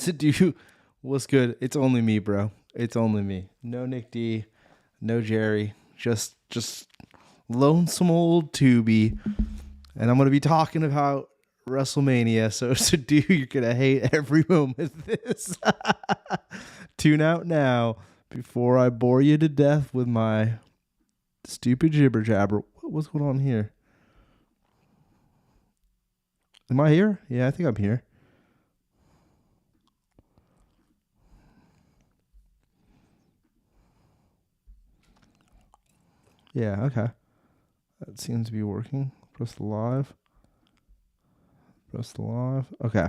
So do you, what's good? It's only me, bro. It's only me. No Nick D, no Jerry. Just lonesome old Tubi. And I'm gonna be talking about WrestleMania. So dude, you're gonna hate every moment of this. Tune out now before I bore you to death with my stupid jibber jabber. What's going on here? Am I here? Yeah, I think I'm here. Yeah, okay. That seems to be working. Press the live. Press the live. Okay.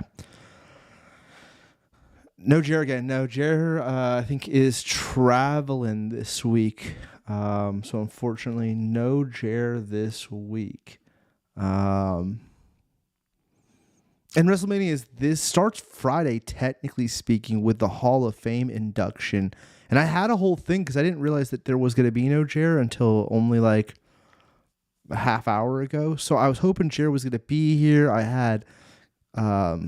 No Jer again. No, Jer, I think, is traveling this week. So unfortunately, no Jer this week. And WrestleMania starts Friday, technically speaking, with the Hall of Fame induction. And I had a whole thing because I didn't realize that there was going to be no Jer until only like a half hour ago. So I was hoping Jer was going to be here. I had a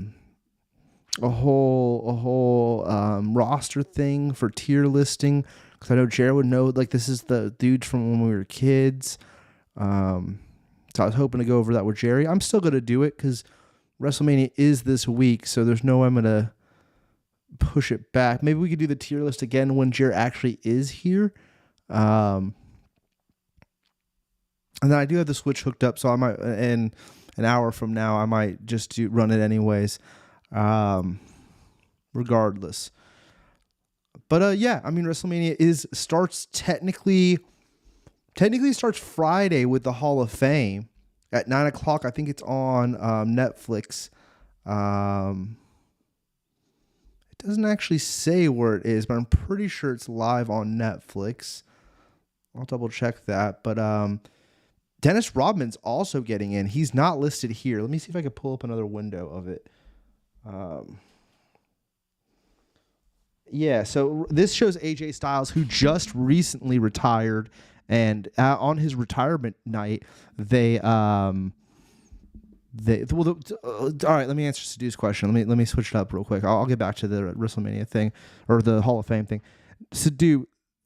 whole roster thing for tier listing because I know Jer would know, like, this is the dude from when we were kids. So I was hoping to go over that with Jerry. I'm still going to do it because WrestleMania is this week, so there's no way I'm going to push it back. Maybe we could do the tier list again when Jer actually is here. And then I do have the Switch hooked up, so I might, in an hour from now, I might just run it anyways, regardless. But yeah, I mean, WrestleMania starts technically starts Friday with the Hall of Fame at 9:00. I think it's on Netflix. It doesn't actually say where it is, but I'm pretty sure it's live on Netflix. I'll double check that. But Dennis Rodman's also getting in. He's not listed here. Let me see if I can pull up another window of it. Yeah, so this shows AJ Styles, who just recently retired, and on his retirement night, all right, let me answer Sadu's question. Let me switch it up real quick. I'll get back to the WrestleMania thing or the Hall of Fame thing. Sadu,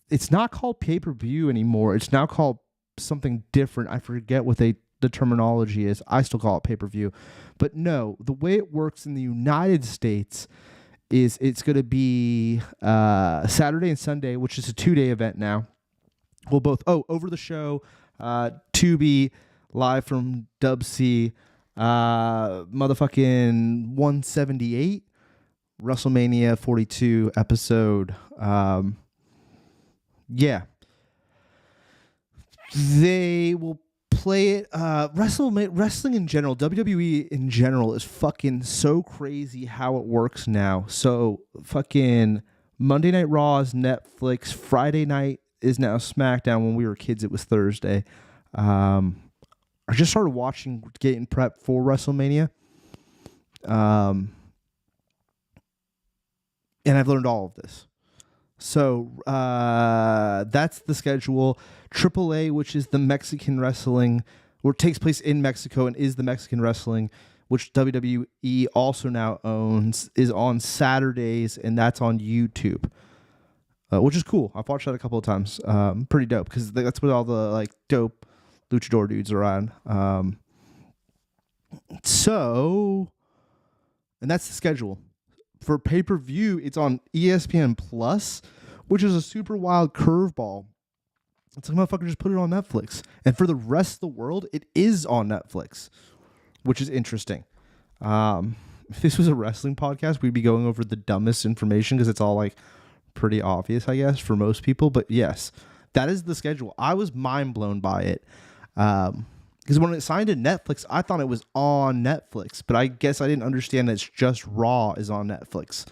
it's not called pay-per-view anymore. It's now called something different. I forget what the terminology is. I still call it pay-per-view. But no, the way it works in the United States is it's going to be Saturday and Sunday, which is a 2-day event now. We'll both, over the show, Tubi, live from Dub C, motherfucking 178, WrestleMania 42 episode. Yeah. They will play it. Wrestling in general, WWE in general, is fucking so crazy how it works now. So fucking Monday Night Raw is Netflix. Friday night is now SmackDown. When we were kids, it was Thursday. I just started watching, getting prepped for WrestleMania. And I've learned all of this. So that's the schedule. AAA, which is the Mexican wrestling, or takes place in Mexico and is the Mexican wrestling, which WWE also now owns, is on Saturdays, and that's on YouTube, which is cool. I've watched that a couple of times. Pretty dope, because that's what all the like dope luchador dudes are on. So, and that's the schedule. For pay-per-view, it's on ESPN Plus, which is a super wild curveball. It's like, motherfucker, just put it on Netflix. And for the rest of the world, it is on Netflix, which is interesting. If this was a wrestling podcast, we'd be going over the dumbest information because it's all like pretty obvious, I guess, for most people. But yes, that is the schedule. I was mind blown by it. Because when it signed to Netflix, I thought it was on Netflix, but I guess I didn't understand that it's just Raw is on Netflix,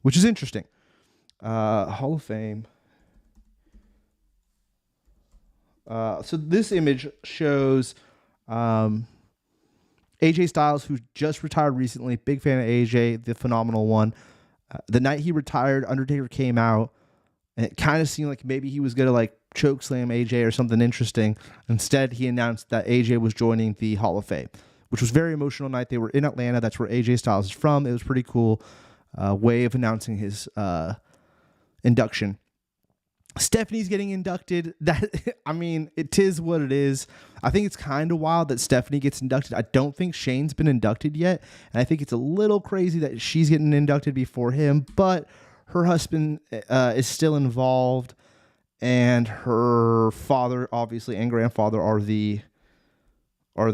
which is interesting. Hall of Fame. So this image shows AJ Styles, who just retired recently. Big fan of AJ, the phenomenal one. The night he retired, Undertaker came out, and it kind of seemed like maybe he was going to like chokeslam AJ or something interesting. Instead, he announced that AJ was joining the Hall of Fame, which was a very emotional night. They were in Atlanta. That's where AJ Styles is from. It was pretty cool. way of announcing his induction. Stephanie's getting inducted. That, I mean, it is what it is. I think it's kind of wild that Stephanie gets inducted. I don't think Shane's been inducted yet, and I think it's a little crazy that she's getting inducted before him, but her husband is still involved, and her father, obviously, and grandfather are the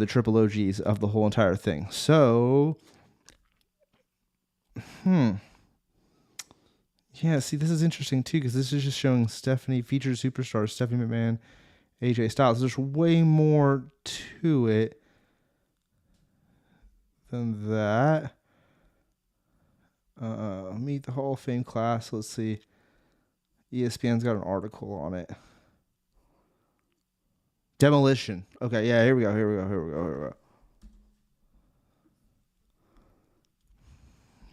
triple OGs of the whole entire thing. So, yeah, see, this is interesting, too, because this is just showing Stephanie, featured superstars, Stephanie McMahon, AJ Styles. There's way more to it than that. Meet the Hall of Fame class. Let's see. ESPN's got an article on it. Demolition. Okay, yeah, here we go.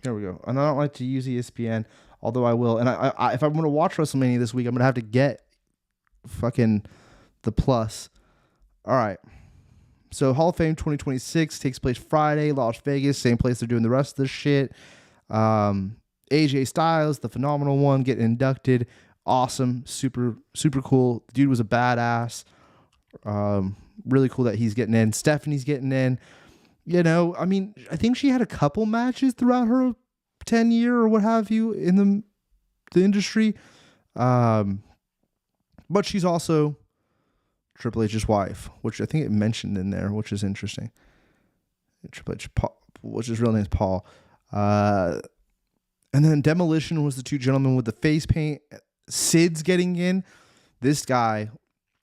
There we go. And I don't like to use ESPN, although I will. And I if I'm going to watch WrestleMania this week, I'm going to have to get fucking the plus. All right. So Hall of Fame 2026 takes place Friday, Las Vegas, same place they're doing the rest of this shit. AJ Styles, the phenomenal one, getting inducted. Awesome. Super, super cool. The dude was a badass. Really cool that he's getting in. Stephanie's getting in. You know, I mean, I think she had a couple matches throughout her 10-year or what have you in the industry. But she's also Triple H's wife, which I think it mentioned in there, which is interesting. Triple H, which his real name is Paul. And then Demolition was the two gentlemen with the face paint. Sid's getting in. This guy,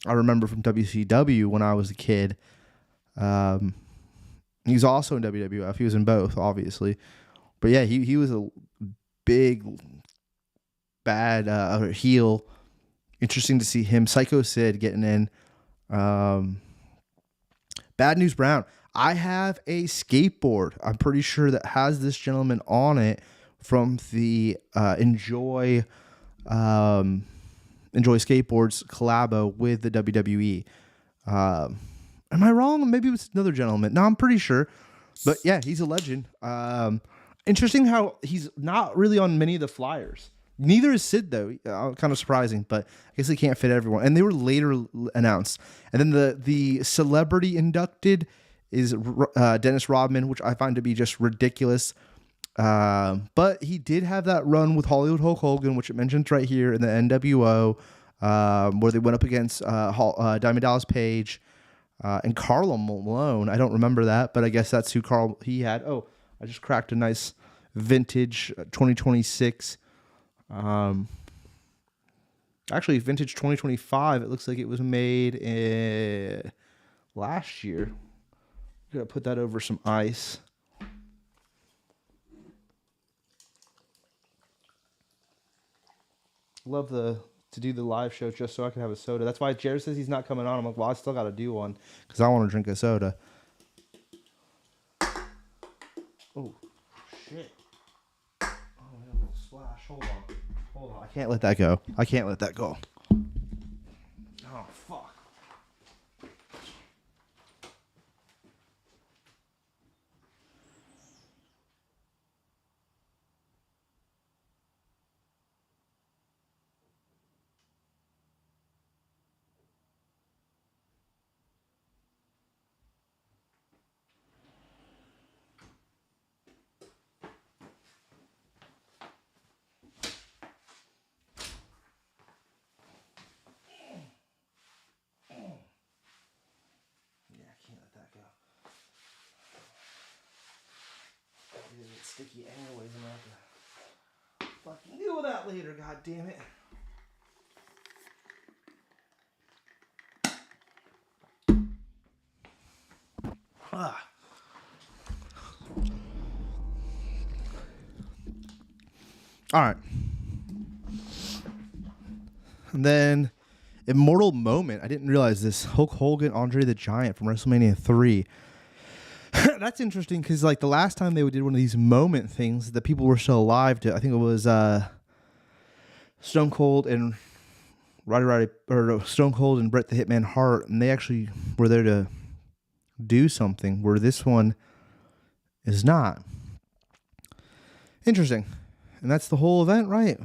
I remember from WCW when I was a kid. He's also in WWF. He was in both, obviously. But yeah, he was a big, bad heel. Interesting to see him. Psycho Sid getting in. Bad News Brown. I have a skateboard, I'm pretty sure, that has this gentleman on it from the Enjoy Skateboards collabo with the WWE. Am I wrong? Maybe it was another gentleman. No, I'm pretty sure. But yeah, he's a legend. Interesting how he's not really on many of the flyers. Neither is Sid, though. Kind of surprising, but I guess they can't fit everyone. And they were later announced. And then the celebrity inducted is Dennis Rodman, which I find to be just ridiculous. But he did have that run with Hollywood Hulk Hogan, which it mentions right here in the NWO, where they went up against Diamond Dallas Page and Karl Malone. I don't remember that, but I guess that's who he had. Oh, I just cracked a nice vintage 2026. Actually, vintage 2025. It looks like it was made last year. Gotta put that over some ice. Love to do the live show just so I can have a soda. That's why Jared says he's not coming on. I'm like, well, I still got to do one because I want to drink a soda. Oh, shit. Oh, I got a little splash. Hold on. I can't let that go. Oh, fuck. Sticky anyways, I'm gonna have to fucking deal with that later, god damn it. Alright. And then Immortal Moment. I didn't realize this. Hulk Hogan, Andre the Giant from WrestleMania 3. That's interesting because, like, the last time they did one of these moment things, the people were still alive. I think it was Stone Cold and Stone Cold and Bret the Hitman Hart, and they actually were there to do something. Where this one is not. Interesting. And that's the whole event, right?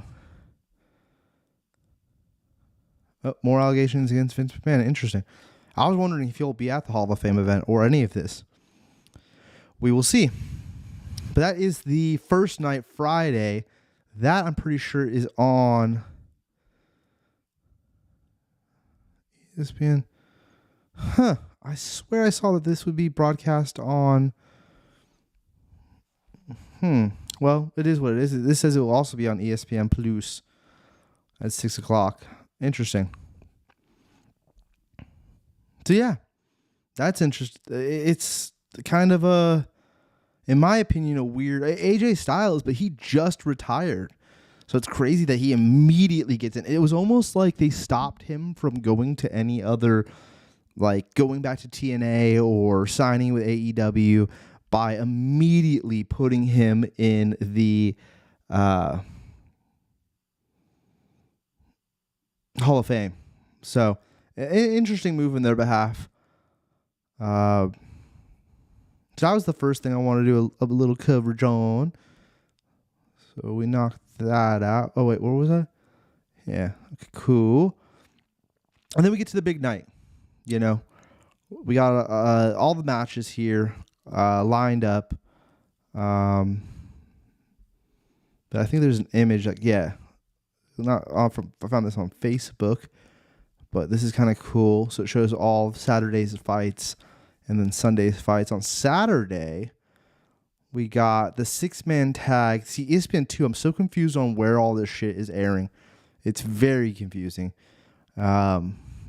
Oh, more allegations against Vince McMahon. Interesting. I was wondering if he'll be at the Hall of Fame event or any of this. We will see. But that is the first night, Friday. That I'm pretty sure is on ESPN. Huh. I swear I saw that this would be broadcast on... Well, it is what it is. This says it will also be on ESPN Plus at 6 o'clock. Interesting. So, yeah. That's interesting. It's kind of a, in my opinion, a weird... AJ Styles, but he just retired. So it's crazy that he immediately gets in. It was almost like they stopped him from going to any other, like going back to TNA or signing with AEW by immediately putting him in the Hall of Fame. So an interesting move in their behalf. So that was the first thing I want to do a little coverage on. So we knocked that out. Oh, wait, where was I? Yeah. Okay, cool. And then we get to the big night. You know, we got all the matches here lined up. But I think there's an image like, yeah, not I found this on Facebook, but this is kind of cool. So it shows all Saturday's fights and then Sunday's fights. On Saturday, we got the 6-man tag. See, ESPN2, I'm so confused on where all this shit is airing. It's very confusing.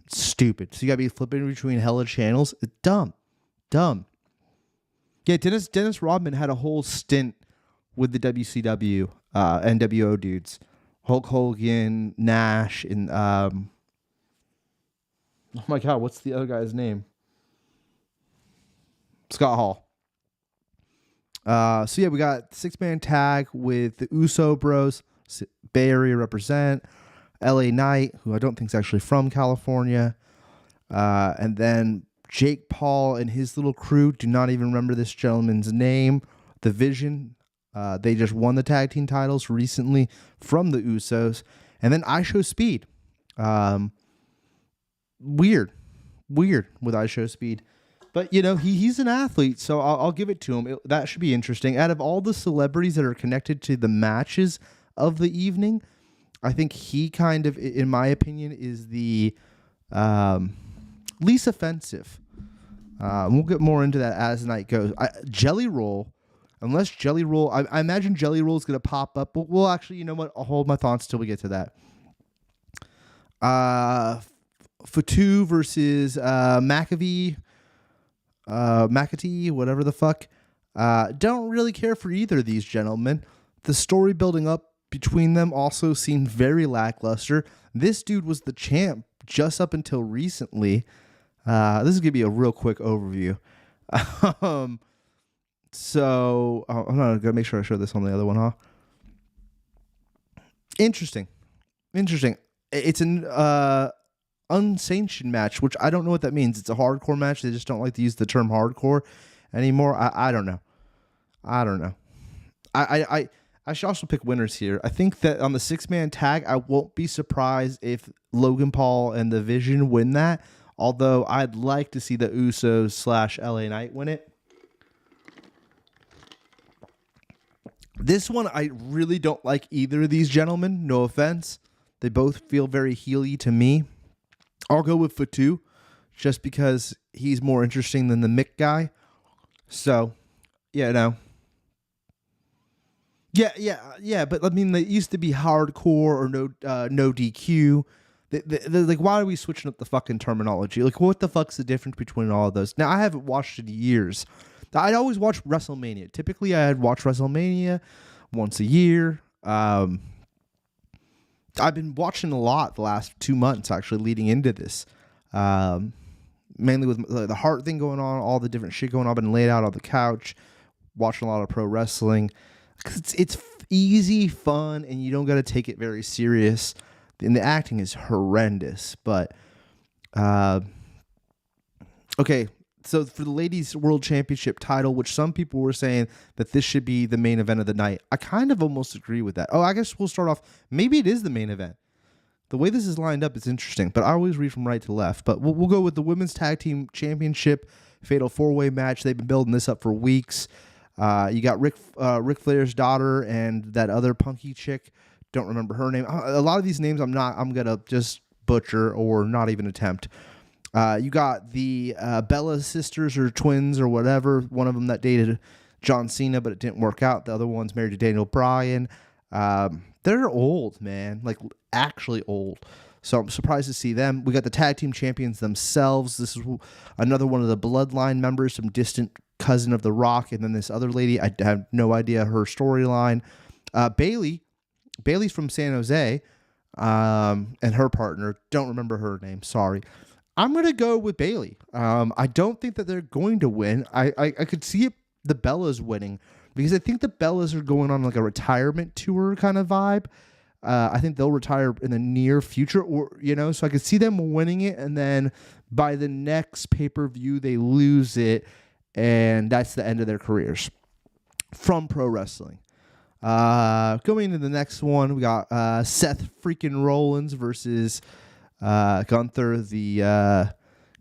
Stupid. So you got to be flipping between hella channels. It's dumb. Yeah, Dennis Rodman had a whole stint with the WCW, NWO dudes. Hulk Hogan, Nash, and... oh my God, what's the other guy's name? Scott Hall. So yeah, we got 6-man tag with the Uso Bros, Bay Area represent, LA Knight, who I don't think is actually from California, and then Jake Paul and his little crew. Do not even remember this gentleman's name. The Vision. They just won the tag team titles recently from the Usos, and then I Show Speed. Weird with I Show Speed. But, you know, he's an athlete, so I'll give it to him. That should be interesting. Out of all the celebrities that are connected to the matches of the evening, I think he kind of, in my opinion, is the least offensive. We'll get more into that as the night goes. Jelly Roll, unless Jelly Roll, I imagine Jelly Roll is going to pop up. But we'll actually, you know what, I'll hold my thoughts till we get to that. Fatu versus McAtee, whatever the fuck. Don't really care for either of these gentlemen. The story building up between them also seemed very lackluster. This dude was the champ just up until recently. This is gonna be a real quick overview. So I'm gonna make sure I show this on the other one, huh? Interesting. It's an unsanctioned match, which I don't know what that means. It's a hardcore match. They just don't like to use the term hardcore anymore. I don't know. I should also pick winners here. I think that on the 6-man tag, I won't be surprised if Logan Paul and the Vision win that. Although I'd like to see the Usos / LA Knight win it. This one, I really don't like either of these gentlemen. No offense. They both feel very heely to me. I'll go with Fatu just because he's more interesting than the Mick guy. So, yeah, no. Yeah, but I mean, they used to be hardcore or no DQ. They're like, why are we switching up the fucking terminology? Like, what the fuck's the difference between all of those? Now, I haven't watched it in years. I'd always watch WrestleMania. Typically, I'd watch WrestleMania once a year. I've been watching a lot the last 2 months, actually, leading into this. Mainly with the heart thing going on, all the different shit going on. I've been laid out on the couch, watching a lot of pro wrestling. It's easy, fun, and you don't got to take it very serious. And the acting is horrendous. But, okay, So for the ladies world championship title, which some people were saying that this should be the main event of the night, I kind of almost agree with that. Oh, I guess we'll start off. Maybe it is the main event. The way this is lined up is interesting, but I always read from right to left. But we'll go with the women's tag team championship fatal 4-way match. They've been building this up for weeks. You got Ric Flair's daughter and that other punky chick. Don't remember her name. A lot of these names I'm gonna just butcher or not even attempt. You got the Bella sisters or twins or whatever. One of them that dated John Cena, but it didn't work out. The other one's married to Daniel Bryan. They're old, man. Like, actually old. So I'm surprised to see them. We got the tag team champions themselves. This is another one of the Bloodline members, some distant cousin of The Rock. And then this other lady, I have no idea her storyline. Bailey's from San Jose, and her partner. Don't remember her name. Sorry. I'm going to go with Bailey. I don't think that they're going to win. I could see it, the Bellas winning, because I think the Bellas are going on like a retirement tour kind of vibe. I think they'll retire in the near future, or so I could see them winning it, and then by the next pay-per-view they lose it, and that's the end of their careers from pro wrestling. Going into the next one, we got Seth freaking Rollins versus Gunther, the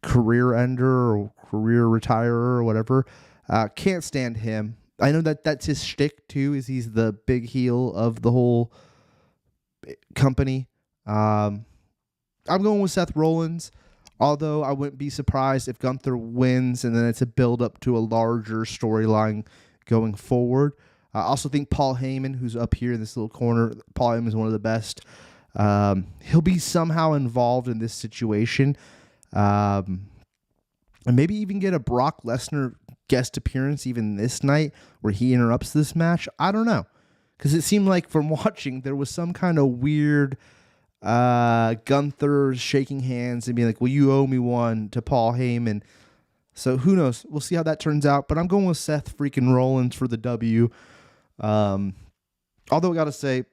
career ender or career retirer or whatever. Can't stand him. I know that's his shtick too, is he's the big heel of the whole company. I'm going with Seth Rollins, although I wouldn't be surprised if Gunther wins and then it's a build up to a larger storyline going forward. I also think Paul Heyman, who's up here in this little corner, Paul Heyman is one of the best. He'll be somehow involved in this situation. And maybe even get a Brock Lesnar guest appearance even this night where he interrupts this match. I don't know. Because it seemed like from watching, there was some kind of weird Gunther shaking hands and being like, well, you owe me one to Paul Heyman. So who knows? We'll see how that turns out. But I'm going with Seth freaking Rollins for the W. Although I got to say,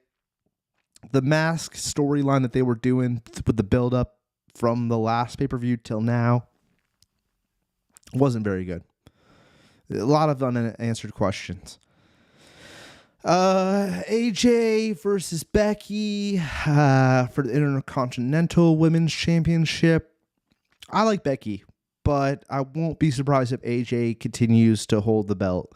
the mask storyline that they were doing with the build-up from the last pay-per-view till now wasn't very good. A lot of unanswered questions. AJ versus Becky for the Intercontinental Women's Championship. I like Becky, but I won't be surprised if AJ continues to hold the belt.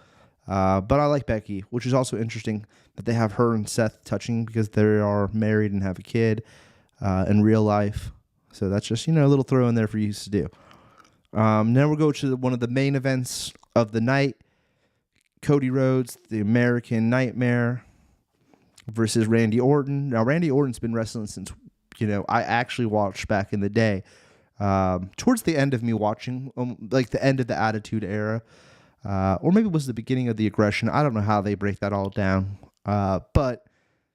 But I like Becky, which is also interesting that they have her and Seth touching because they are married and have a kid in real life. So that's just, a little throw in there for you to do. Now we'll go to one of the main events of the night. Cody Rhodes, the American Nightmare, versus Randy Orton. Now, Randy Orton's been wrestling since, I actually watched back in the day. Towards the end of me watching, like the end of the Attitude Era. Or maybe it was the beginning of the Aggression. I don't know how they break that all down. But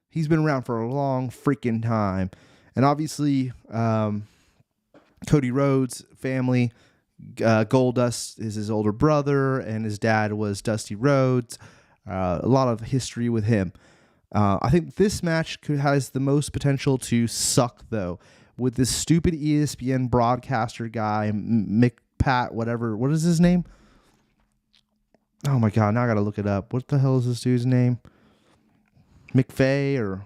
he's been around for a long freaking time. And obviously, Cody Rhodes' family, Goldust is his older brother, and his dad was Dusty Rhodes. A lot of history with him. I think this match has the most potential to suck, though, with this stupid ESPN broadcaster guy, McPat, whatever. What is his name? Oh, my God. Now I got to look it up. What the hell is this dude's name? McVay or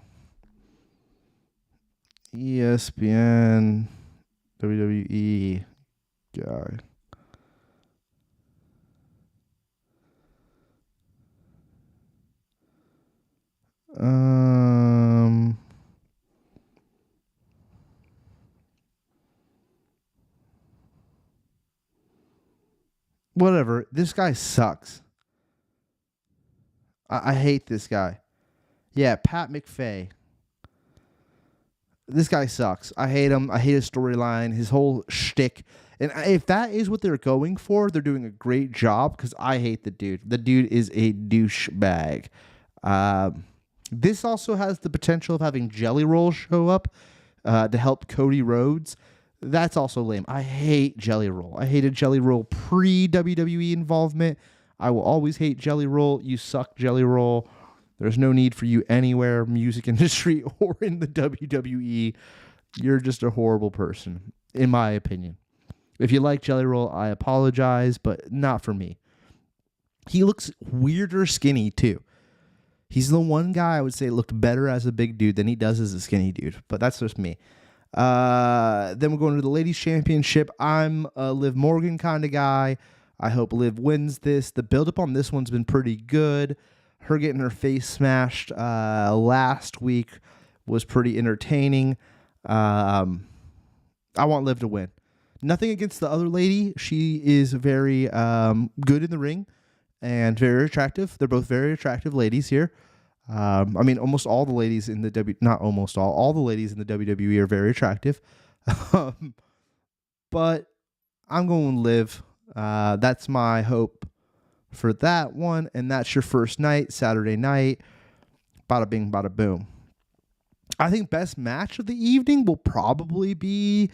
ESPN WWE guy. Whatever. This guy sucks. I hate this guy. Yeah, Pat McVay. This guy sucks. I hate him. I hate his storyline, his whole shtick. And if that is what they're going for, they're doing a great job, because I hate the dude. The dude is a douchebag. This also has the potential of having Jelly Roll show up to help Cody Rhodes. That's also lame. I hate Jelly Roll. I hated Jelly Roll pre-WWE involvement. I will always hate Jelly Roll. You suck, Jelly Roll. There's no need for you anywhere, music industry or in the WWE. You're just a horrible person, in my opinion. If you like Jelly Roll, I apologize, but not for me. He looks weirder skinny, too. He's the one guy I would say looked better as a big dude than he does as a skinny dude, but that's just me. Then we're going to the Ladies Championship. I'm a Liv Morgan kind of guy. I hope Liv wins this. The build-up on this one's been pretty good. Her getting her face smashed last week was pretty entertaining. I want Liv to win. Nothing against the other lady. She is very good in the ring and very attractive. They're both very attractive ladies here. I mean, almost all the ladies in the not almost all the ladies in the WWE are very attractive. But I'm going to Liv. That's my hope for that one. And that's your first night, Saturday night. Bada bing, bada boom. I think best match of the evening will probably be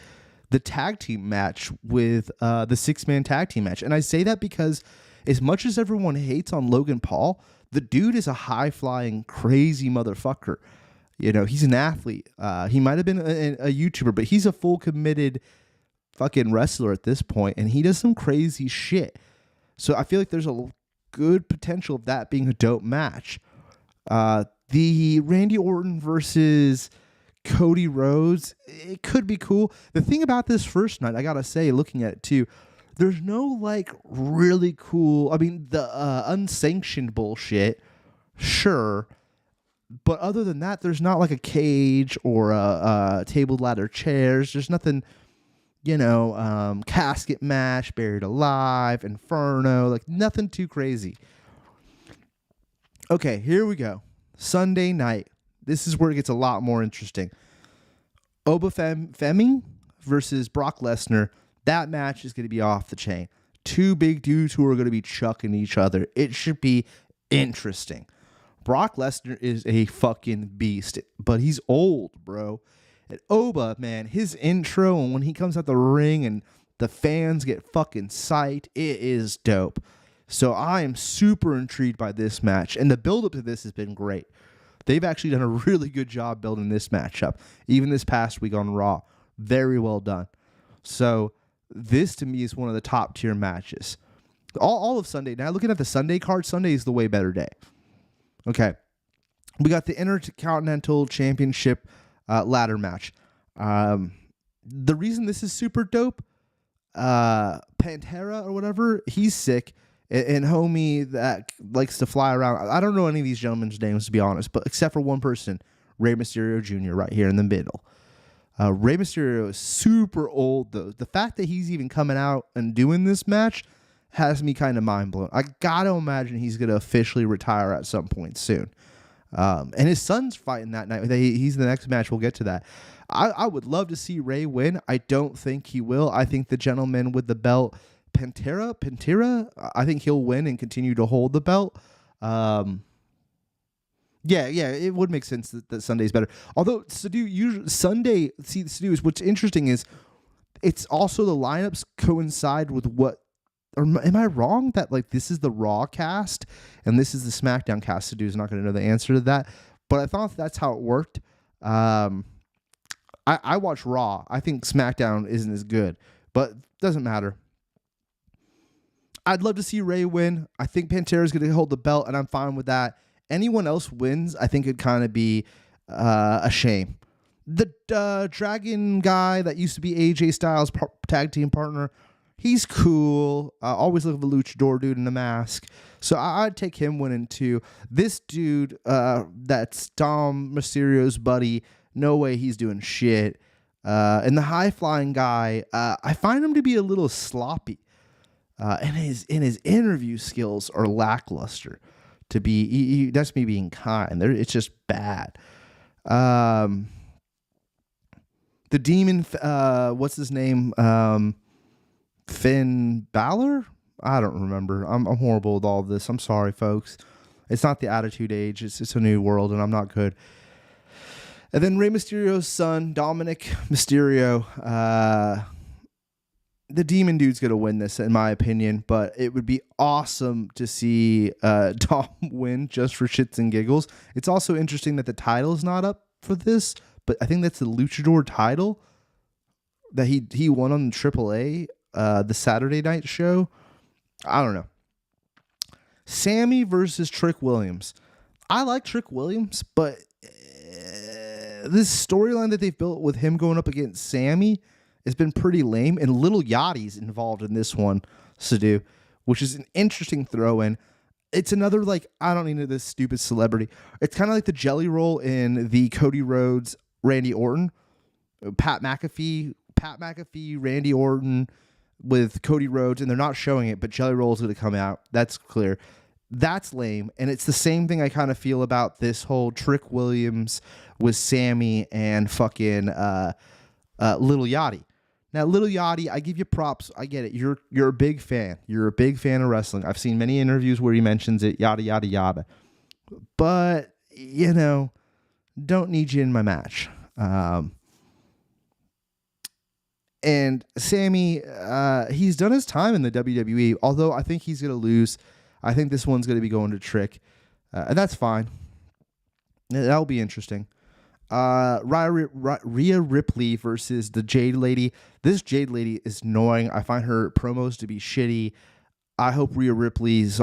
the tag team match with the 6-man tag team match. And I say that because as much as everyone hates on Logan Paul, the dude is a high-flying, crazy motherfucker. You know, he's an athlete. He might have been a YouTuber, but he's a full committed fucking wrestler at this point, and he does some crazy shit. So I feel like there's a good potential of that being a dope match. The Randy Orton versus Cody Rhodes, it could be cool. The thing about this first night, I gotta say, looking at it too, there's no like really cool, I mean, the unsanctioned bullshit, sure. But other than that, there's not like a cage or a table, ladder, chairs. There's nothing, you know, casket match, buried alive, inferno, like nothing too crazy. Okay, here we go. Sunday night. This is where it gets a lot more interesting. Femi versus Brock Lesnar. That match is going to be off the chain. Two big dudes who are going to be chucking each other. It should be interesting. Brock Lesnar is a fucking beast, but he's old, bro. And Oba, man, his intro and when he comes out the ring and the fans get fucking psyched, it is dope. So I am super intrigued by this match, and the build-up to this has been great. They've actually done a really good job building this matchup, even this past week on Raw. Very well done. So this, to me, is one of the top-tier matches. All of Sunday. Now, looking at the Sunday card, Sunday is the way better day. Okay. We got the Intercontinental Championship ladder match. The reason this is super dope, Pantera or whatever, he's sick. And homie that likes to fly around. I don't know any of these gentlemen's names, to be honest, but except for one person, Rey Mysterio Jr. right here in the middle. Rey Mysterio is super old, though. The fact that he's even coming out and doing this match has me kind of mind blown. I gotta imagine he's gonna officially retire at some point soon. And his son's fighting that night. He's the next match. We'll get to that. I would love to see Rey win. I don't think he will. I think the gentleman with the belt, Pantera, I think he'll win and continue to hold the belt. Yeah, it would make sense that Sunday's better. Although Sunday, Sadu, is what's interesting is it's also the lineups coincide with what, or am I wrong that like this is the Raw cast and this is the SmackDown cast? Sadu is not going to know the answer to that, but I thought that's how it worked. I watch Raw. I think SmackDown isn't as good, but doesn't matter. I'd love to see Rey win. I think Pantera's going to hold the belt, and I'm fine with that. Anyone else wins, I think it'd kind of be a shame. The Dragon guy that used to be AJ Styles' tag team partner, he's cool. Always look at the luchador dude in the mask. So I'd take him winning too. This dude, that's Dom Mysterio's buddy, no way he's doing shit. And the high-flying guy, I find him to be a little sloppy. And his interview skills are lackluster. To be, that's me being kind. It's just bad. The demon, what's his name? Finn Balor? I don't remember. I'm horrible with all of this. I'm sorry, folks. It's not the Attitude Age. It's a new world, and I'm not good. And then Rey Mysterio's son, Dominic Mysterio. The demon dude's going to win this, in my opinion, but it would be awesome to see Dom win just for shits and giggles. It's also interesting that the title's not up for this, but I think that's the luchador title that he won on the AAA. the Saturday night show. I don't know. Sammy versus Trick Williams. I like Trick Williams, but this storyline that they've built with him going up against Sammy has been pretty lame, and Little Yachty's involved in this one, Sadu, which is an interesting throw-in. It's another, like, I don't need this stupid celebrity. It's kind of like the Jelly Roll in the Cody Rhodes, Randy Orton, Pat McAfee, Randy Orton with Cody Rhodes, and they're not showing it, but Jelly Roll is going to come out. That's clear. That's lame, and it's the same thing I kind of feel about this whole Trick Williams with Sammy and fucking Little Yachty. Now, Little Yachty, I give you props. I get it. You're a big fan. You're a big fan of wrestling. I've seen many interviews where he mentions it, yada, yada, yada. But, you know, don't need you in my match. And Sammy, he's done his time in the WWE, although I think he's going to lose. I think this one's going to be going to Trick, and that's fine. That'll be interesting. Rhea Ripley versus the Jade Lady. This Jade Lady is annoying. I find her promos to be shitty. I hope Rhea Ripley's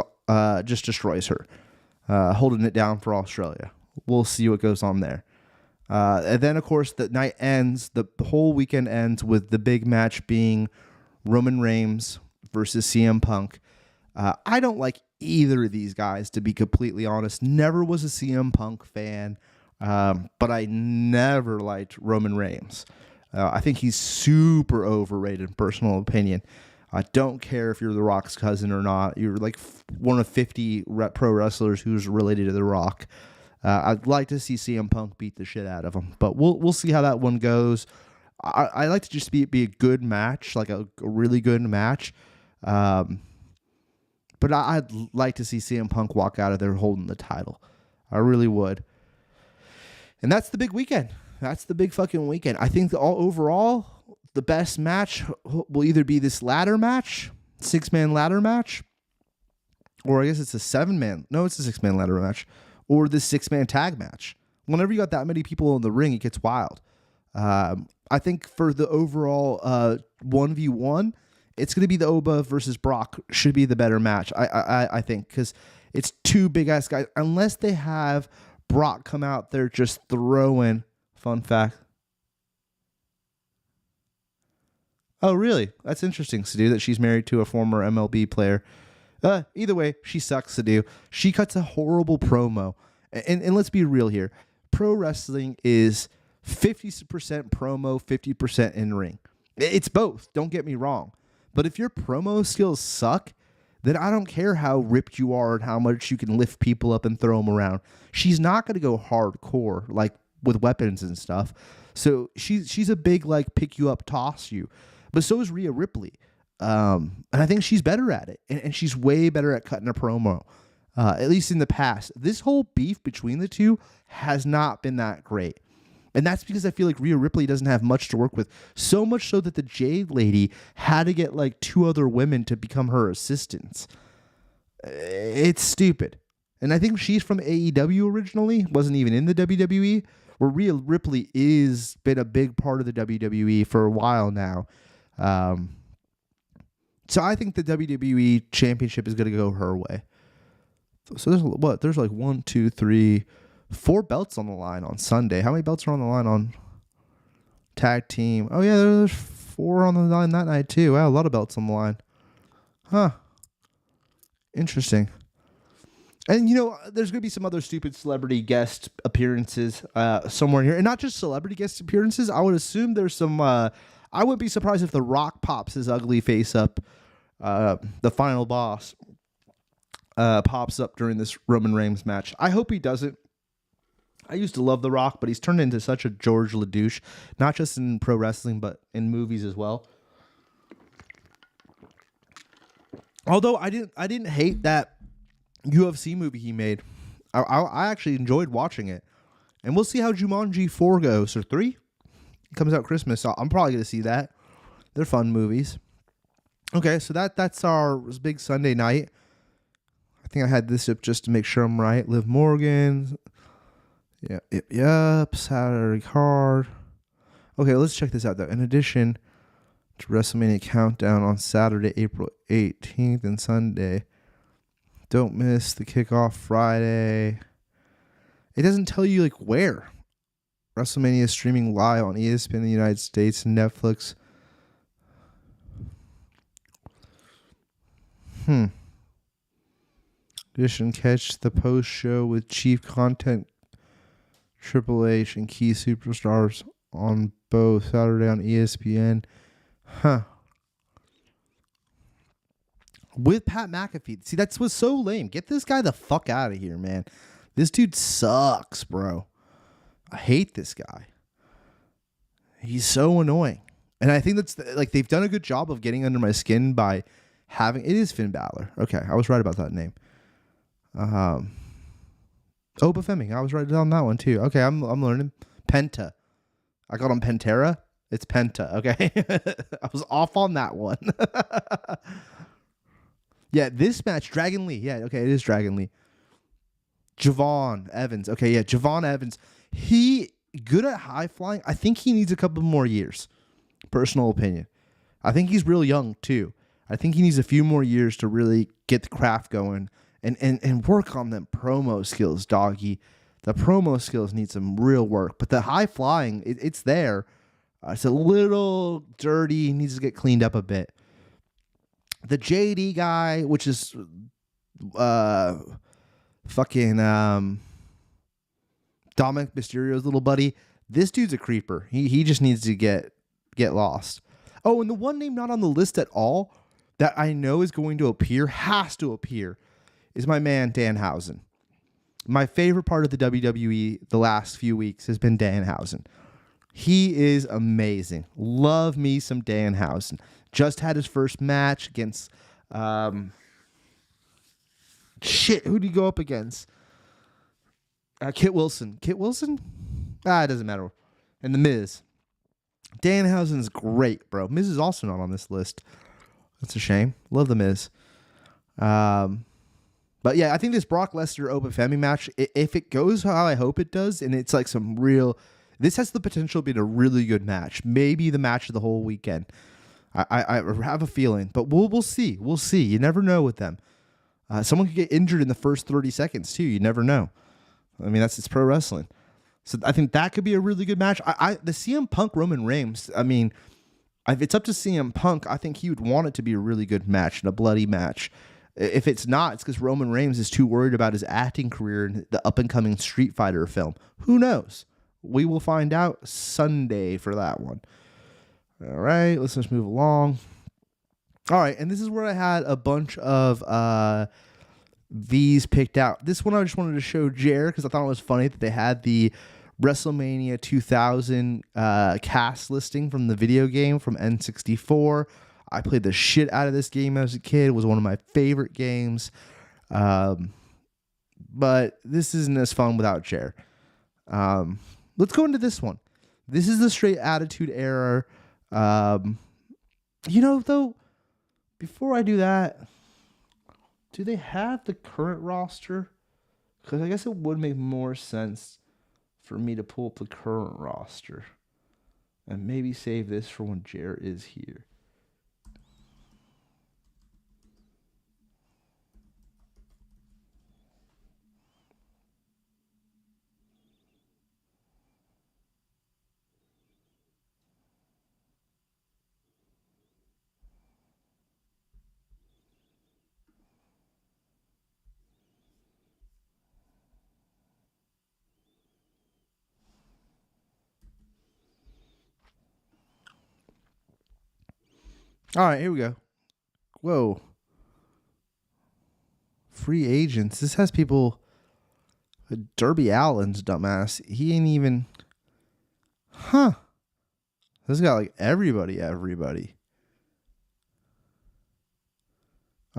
just destroys her, holding it down for Australia. We'll see what goes on there. And then, of course, the night ends. The whole weekend ends with the big match being Roman Reigns versus CM Punk. I don't like either of these guys, to be completely honest. Never was a CM Punk fan, but I never liked Roman Reigns. I think he's super overrated, in personal opinion. I don't care if you're The Rock's cousin or not. You're like one of 50 pro wrestlers who's related to The Rock. I'd like to see CM Punk beat the shit out of him, but we'll see how that one goes. I like to just be a good match, like a really good match. But I'd like to see CM Punk walk out of there holding the title. I really would. And that's the big weekend. That's the big fucking weekend. I think overall, the best match will either be this ladder match, 6-man ladder match, or I guess it's a 7-man. No, it's a 6-man ladder match, or the 6-man tag match. Whenever you got that many people in the ring, it gets wild. I think for the overall 1v1, it's going to be the Oba versus Brock should be the better match, I think, because it's two big-ass guys. Unless they have Brock come out there just throwing, fun fact. Oh, really? That's interesting, Sadu, that she's married to a former MLB player. Either way, she sucks, Sadu. She cuts a horrible promo. And let's be real here. Pro wrestling is 50% promo, 50% in-ring. It's both. Don't get me wrong. But if your promo skills suck, then I don't care how ripped you are and how much you can lift people up and throw them around. She's not going to go hardcore, like with weapons and stuff. So she's a big, like, pick you up, toss you. But so is Rhea Ripley. And I think she's better at it. And she's way better at cutting a promo, at least in the past. This whole beef between the two has not been that great. And that's because I feel like Rhea Ripley doesn't have much to work with. So much so that the Jade Lady had to get like 2 other women to become her assistants. It's stupid. And I think she's from AEW originally, wasn't even in the WWE, where Rhea Ripley is been a big part of the WWE for a while now. So I think the WWE Championship is going to go her way. So there's what? There's like 1, 2, 3, 4 belts on the line on Sunday. How many belts are on the line on tag team? Oh, yeah, there's 4 on the line that night, too. Wow, a lot of belts on the line. Huh. Interesting. And, you know, there's going to be some other stupid celebrity guest appearances somewhere in here. And not just celebrity guest appearances. I would assume there's some... I wouldn't be surprised if The Rock pops his ugly face up. The final boss pops up during this Roman Reigns match. I hope he doesn't. I used to love The Rock, but he's turned into such a George LaDouche, not just in pro wrestling, but in movies as well. Although I didn't hate that UFC movie he made. I actually enjoyed watching it. And we'll see how Jumanji 4 goes, or 3? It comes out Christmas, so I'm probably going to see that. They're fun movies. Okay, so that's our big Sunday night. I think I had this up just to make sure I'm right. Liv Morgan... Yep. Saturday card. Okay, let's check this out, though. In addition, to WrestleMania Countdown on Saturday, April 18th and Sunday. Don't miss the kickoff Friday. It doesn't tell you like where. WrestleMania is streaming live on ESPN in the United States and Netflix. Edition catch the post show with chief content Triple H and key superstars on both Saturday on ESPN. With Pat McAfee. See, that's what's so lame. Get this guy the fuck out of here, man. This dude sucks, bro. I hate this guy. He's so annoying. And I think that's like they've done a good job of getting under my skin by having it is Finn Balor. Okay, I was right about that name. Befemi. I was right on that one too. Okay, I'm learning. Penta. I called him Pantera. It's Penta. Okay, I was off on that one. Yeah, this match, Dragon Lee. Yeah, okay, it is Dragon Lee. Javon Evans. Okay, yeah, Javon Evans. He good at high flying. I think he needs a couple more years. Personal opinion. I think he's real young too. I think he needs a few more years to really get the craft going and work on them promo skills, doggy. The promo skills need some real work, but the high flying, it's there. It's a little dirty. Needs to get cleaned up a bit. The JD guy, which is fucking Dominic Mysterio's little buddy. This dude's a creeper. He just needs to get lost. Oh, and the one name not on the list at all that I know is going to appear, has to appear, is my man Danhausen. My favorite part of the WWE the last few weeks has been Danhausen. He is amazing. Love me some Danhausen. Just had his first match against who'd he go up against? Kit Wilson. Kit Wilson? It doesn't matter. And The Miz. Danhausen's great, bro. Miz is also not on this list. That's a shame. Love The Miz. But yeah, I think this Brock Lesnar Obafemi match, if it goes how I hope it does, and it's like some real... This has the potential to be a really good match. Maybe the match of the whole weekend. I have a feeling, but we'll see. We'll see. You never know with them. Someone could get injured in the first 30 seconds too. You never know. I mean, it's pro wrestling. So I think that could be a really good match. The CM Punk Roman Reigns. I mean, if it's up to CM Punk, I think he would want it to be a really good match and a bloody match. If it's not, it's because Roman Reigns is too worried about his acting career in the up and coming Street Fighter film. Who knows? We will find out Sunday for that one. All right, let's just move along. All right, and this is where I had a bunch of V's picked out. This one I just wanted to show Jer because I thought it was funny that they had the WrestleMania 2000 cast listing from the video game from N64. I played the shit out of this game as a kid. It was one of my favorite games. But this isn't as fun without Jer. Let's go into this one. This is the straight Attitude Era. Though, before I do that, do they have the current roster? Because I guess it would make more sense for me to pull up the current roster and maybe save this for when Jer is here. All right, here we go. Whoa. Free agents. This has people... Darby Allin's dumbass. He ain't even... Huh. This got like everybody. Oh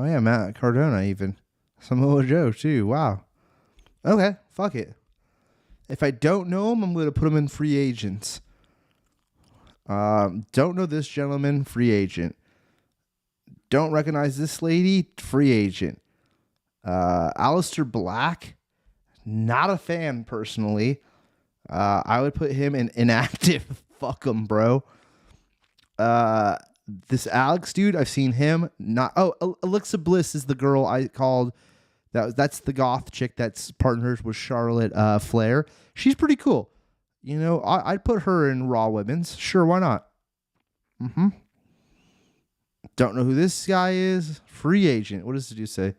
yeah, Matt Cardona even. Samoa Joe too. Wow. Okay, fuck it. If I don't know him, I'm going to put him in free agents. Don't know this gentleman, free agent. Don't recognize this lady, free agent. Aleister Black, not a fan personally. I would put him in inactive. Fuck him, bro. This Alex dude, I've seen him. Not Alexa Bliss is the girl I called. That's the goth chick that's partners with Charlotte Flair. She's pretty cool. You know, I'd put her in Raw Women's. Sure, why not? Don't know who this guy is. Free agent. What does it do say?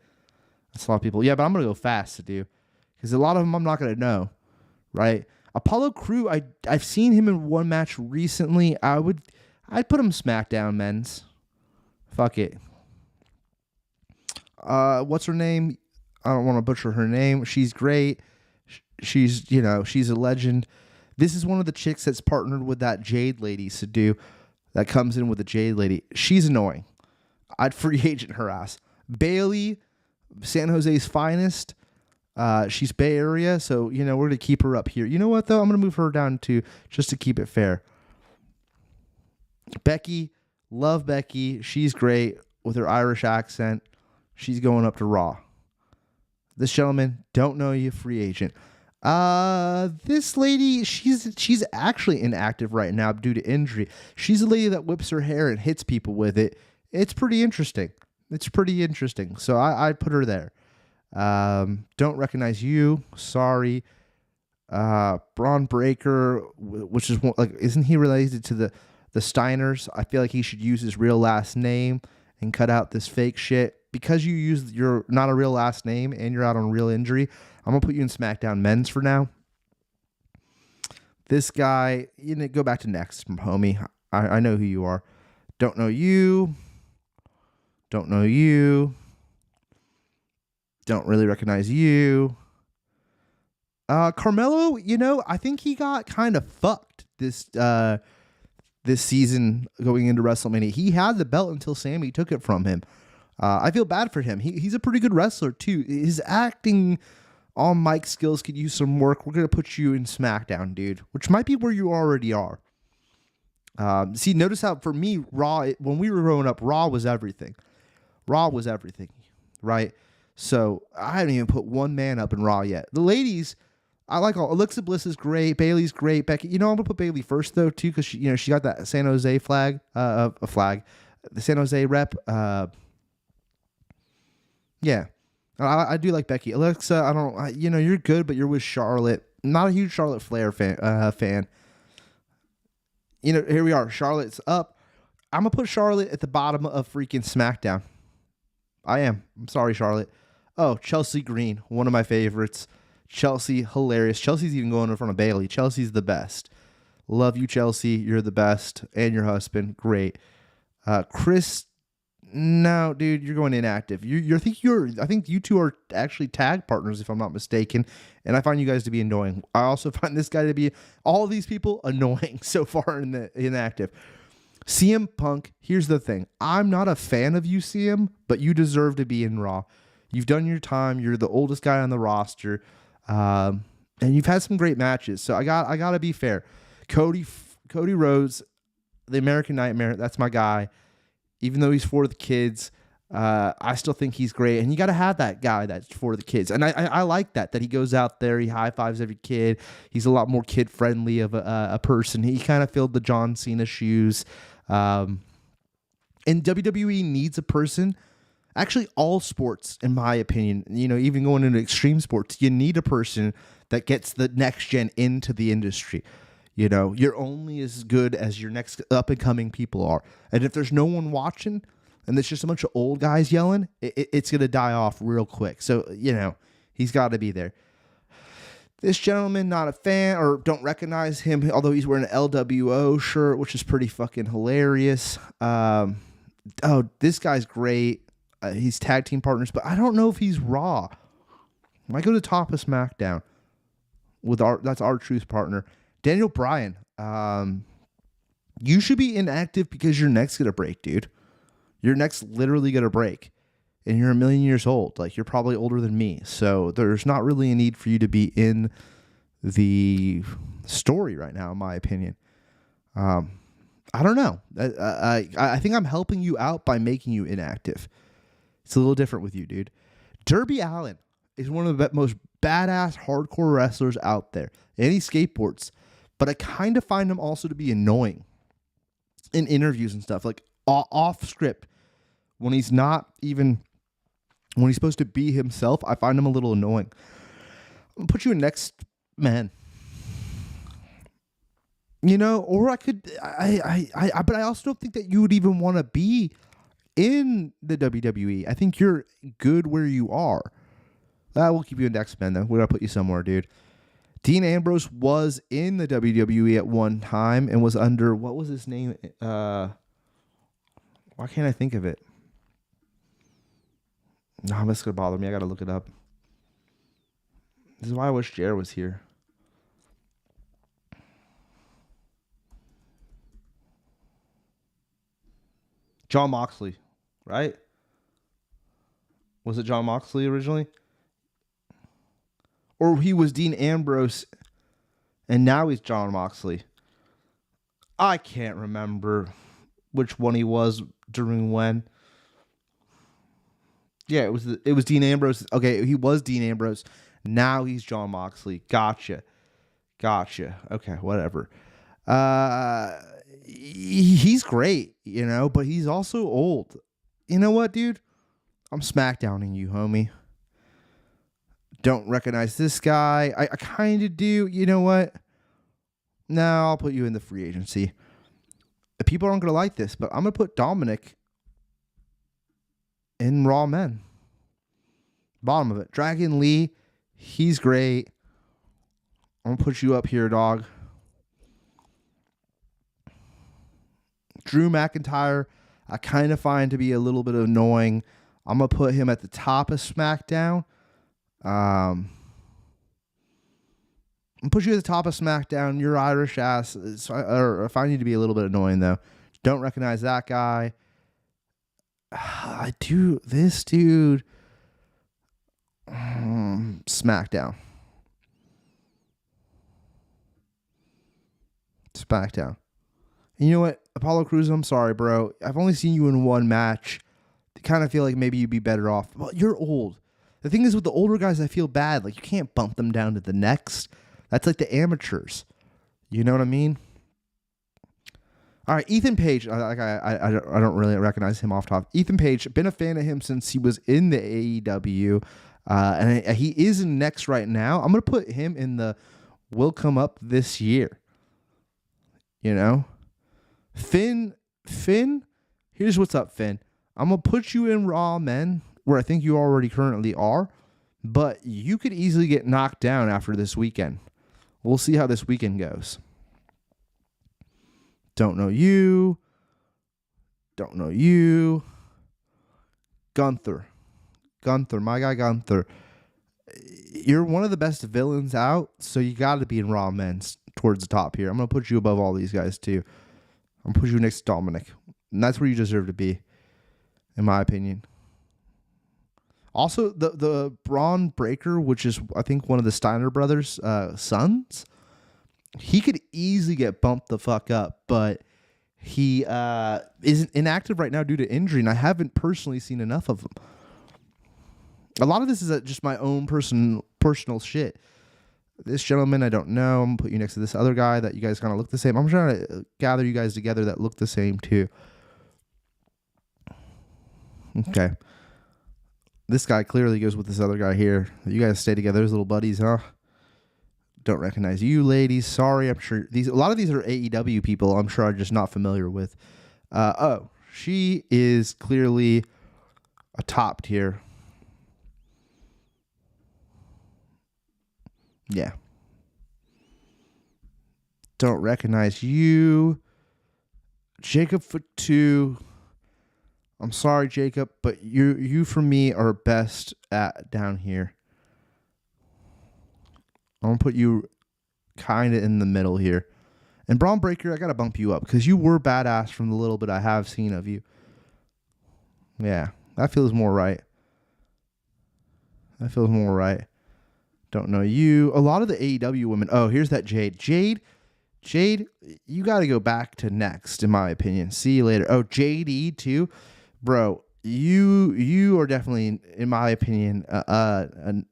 That's a lot of people. Yeah, but I'm gonna go fast to do because a lot of them I'm not gonna know. Right? Apollo Crew. I've seen him in one match recently. I'd put him SmackDown men's. Fuck it. What's her name? I don't want to butcher her name. She's great. She's a legend. This is one of the chicks that's partnered with that Jade lady, Sadu, that comes in with the Jade lady. She's annoying. I'd free agent her ass. Bailey, San Jose's finest. She's Bay Area, so we're gonna keep her up here. You know what though? I'm gonna move her down to just to keep it fair. Becky, love Becky. She's great with her Irish accent. She's going up to Raw. This gentleman, don't know you, free agent. This lady, she's actually inactive right now due to injury. She's a lady that whips her hair and hits people with it. It's pretty interesting. So I'd put her there. Don't recognize you. Sorry. Braun Breaker, which is isn't he related to the Steiners? I feel like he should use his real last name and cut out this fake shit. Because you use your not a real last name and you're out on real injury, I'm going to put you in SmackDown men's for now. This guy, go back to next from homie. I know who you are. Don't know you. Don't know you. Don't really recognize you. Carmelo, I think he got kind of fucked this season going into WrestleMania. He had the belt until Sammy took it from him. I feel bad for him. He's a pretty good wrestler, too. His acting on mic skills could use some work. We're going to put you in SmackDown, dude, which might be where you already are. See, notice how, for me, Raw, when we were growing up, Raw was everything. Raw was everything, right? So I haven't even put one man up in Raw yet. The ladies, I like all. Alexa Bliss is great. Bailey's great. Becky, I'm going to put Bailey first, though, too, because she got that San Jose flag. The San Jose rep. Yeah, I do like Becky. Alexa, you're good, but you're with Charlotte. Not a huge Charlotte Flair fan. Here we are. Charlotte's up. I'm going to put Charlotte at the bottom of freaking SmackDown. I am. I'm sorry, Charlotte. Oh, Chelsea Green, one of my favorites. Chelsea, hilarious. Chelsea's even going in front of Bailey. Chelsea's the best. Love you, Chelsea. You're the best. And your husband. Great. Chris. No, dude, you're going inactive. I think you two are actually tag partners, if I'm not mistaken, and I find you guys to be annoying. I also find this guy to be all of these people annoying so far in the inactive. CM Punk, here's the thing. I'm not a fan of you, CM, but you deserve to be in Raw. You've done your time. You're the oldest guy on the roster, and you've had some great matches. So I got to be fair. Cody Rhodes, the American Nightmare, that's my guy. Even though he's for the kids, I still think he's great. And you got to have that guy that's for the kids. And I like that he goes out there, he high-fives every kid. He's a lot more kid-friendly of a person. He kind of filled the John Cena shoes. And WWE needs a person. Actually, all sports, in my opinion, even going into extreme sports, you need a person that gets the next gen into the industry. You're only as good as your next up-and-coming people are. And if there's no one watching and there's just a bunch of old guys yelling, it's going to die off real quick. So, he's got to be there. This gentleman, not a fan or don't recognize him, although he's wearing an LWO shirt, which is pretty fucking hilarious. This guy's great. He's tag team partners, but I don't know if he's Raw. Might go to top of SmackDown that's our truth partner. Daniel Bryan, you should be inactive because your neck's going to break, dude. Your neck's literally going to break. And you're 1,000,000 years old. Like, you're probably older than me. So there's not really a need for you to be in the story right now, in my opinion. I don't know. I think I'm helping you out by making you inactive. It's a little different with you, dude. Darby Allin is one of the most badass hardcore wrestlers out there. And he skateboards. But I kind of find him also to be annoying in interviews and stuff. Like, off script, when he's supposed to be himself, I find him a little annoying. I'm gonna put you in next man. You know, or I could, but I also don't think that you would even want to be in the WWE. I think you're good where you are. That will keep you in next man, though. We're gonna put you somewhere, dude. Dean Ambrose was in the WWE at one time and was under, what was his name? Why can't I think of it? No, that's gonna bother me. I gotta look it up. This is why I wish Jared was here. John Moxley, right? Was it John Moxley originally? Or he was Dean Ambrose and now he's John Moxley. I can't remember which one he was during when. Yeah, it was Dean Ambrose. Okay, he was Dean Ambrose. Now he's John Moxley. Gotcha. Okay, whatever. He's great, you know, but he's also old. You know what, dude? I'm smackdowning you, homie. Don't recognize this guy. I kind of do. You know what? No, I'll put you in the free agency. People aren't going to like this, but I'm going to put Dominic in Raw Men. Bottom of it. Dragon Lee, he's great. I'm going to put you up here, dog. Drew McIntyre, I kind of find to be a little bit annoying. I'm going to put him at the top of SmackDown. I'm going to put you at the top of SmackDown. You're Irish ass. I find you to be a little bit annoying, though. Don't recognize that guy. I do. This dude. SmackDown. And you know what? Apollo Crews, I'm sorry, bro. I've only seen you in one match. I kind of feel like maybe you'd be better off. Well, you're old. The thing is, with the older guys, I feel bad. Like, you can't bump them down to the next. That's like the amateurs. You know what I mean? All right, Ethan Page. I don't really recognize him off top. Ethan Page, been a fan of him since he was in the AEW. And he is in next right now. I'm going to put him in the will come up this year. You know? Finn, here's what's up, Finn. I'm going to put you in Raw Men, where I think you already currently are, but you could easily get knocked down after this weekend. We'll see how this weekend goes. Don't know you. Gunther, my guy Gunther. You're one of the best villains out, so you got to be in Raw Men towards the top here. I'm going to put you above all these guys, too. I'm going to put you next to Dominic. And that's where you deserve to be, in my opinion. Also, the Braun Breaker, which is, I think, one of the Steiner brothers' sons, he could easily get bumped the fuck up, but he isn't inactive right now due to injury, and I haven't personally seen enough of him. A lot of this is just my own personal shit. This gentleman, I don't know. I'm going to put you next to this other guy that you guys kind of look the same. I'm trying to gather you guys together that look the same, too. Okay. This guy clearly goes with this other guy here. You guys stay together as little buddies, huh? Don't recognize you, ladies. Sorry, I'm sure a lot of these are AEW people. I'm sure I'm just not familiar with. She is clearly a top tier. Yeah. Don't recognize you. Jacob for 2. I'm sorry, Jacob, but you for me are best at down here. I'm going to put you kind of in the middle here. And Braun Breaker, I got to bump you up because you were badass from the little bit I have seen of you. Yeah, that feels more right. Don't know you. A lot of the AEW women. Oh, here's that Jade. Jade, you got to go back to next, in my opinion. See you later. Oh, JD too. Bro, you are definitely, in my opinion, that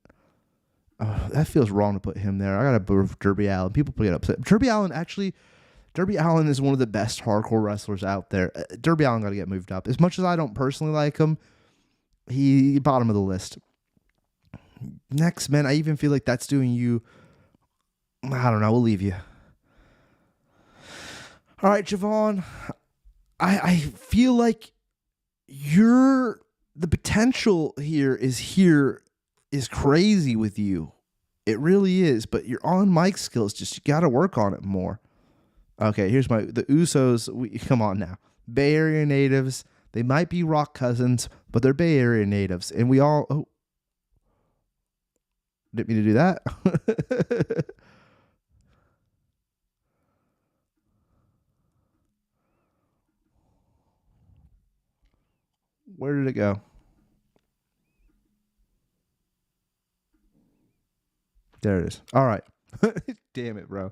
feels wrong to put him there. I got to put Darby Allin. People get upset. Darby Allin, actually, Darby Allin is one of the best hardcore wrestlers out there. Darby Allin got to get moved up. As much as I don't personally like him, he bottom of the list. Next, man, I even feel like that's doing you. I don't know. We'll leave you. All right, Javon. I feel like the potential here is crazy with you. It really is, but your on mic skills, just you got to work on it more. Okay, here's the Usos. Come on now. Bay Area natives. They might be Rock cousins, but they're Bay Area natives. And we all... Oh. Didn't mean to do that. Where did it go? There it is. All right. Damn it, bro.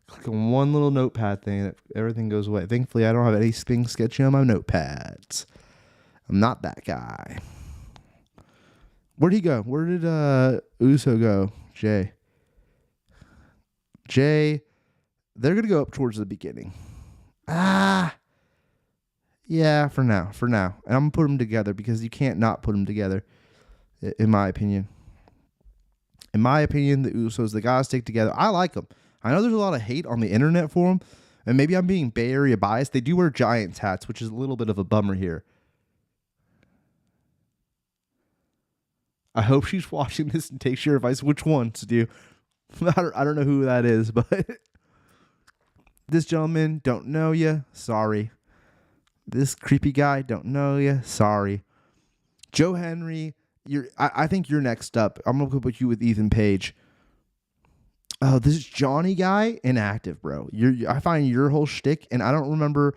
Click on one little notepad thing and everything goes away. Thankfully, I don't have anything sketchy on my notepads. I'm not that guy. Where'd he go? Where did Uso go? Jay, they're going to go up towards the beginning. Yeah, for now. And I'm going to put them together because you can't not put them together, in my opinion. In my opinion, the Usos, the guys stick together. I like them. I know there's a lot of hate on the internet for them, and maybe I'm being Bay Area biased. They do wear Giants hats, which is a little bit of a bummer here. I hope she's watching this and takes your advice. Which one to do? I don't know who that is, but this gentleman, don't know you. Sorry. This creepy guy, don't know you. Sorry. Joe Henry, I think you're next up. I'm going to put you with Ethan Page. Oh, this is Johnny guy, inactive, bro. I find your whole shtick, and I don't know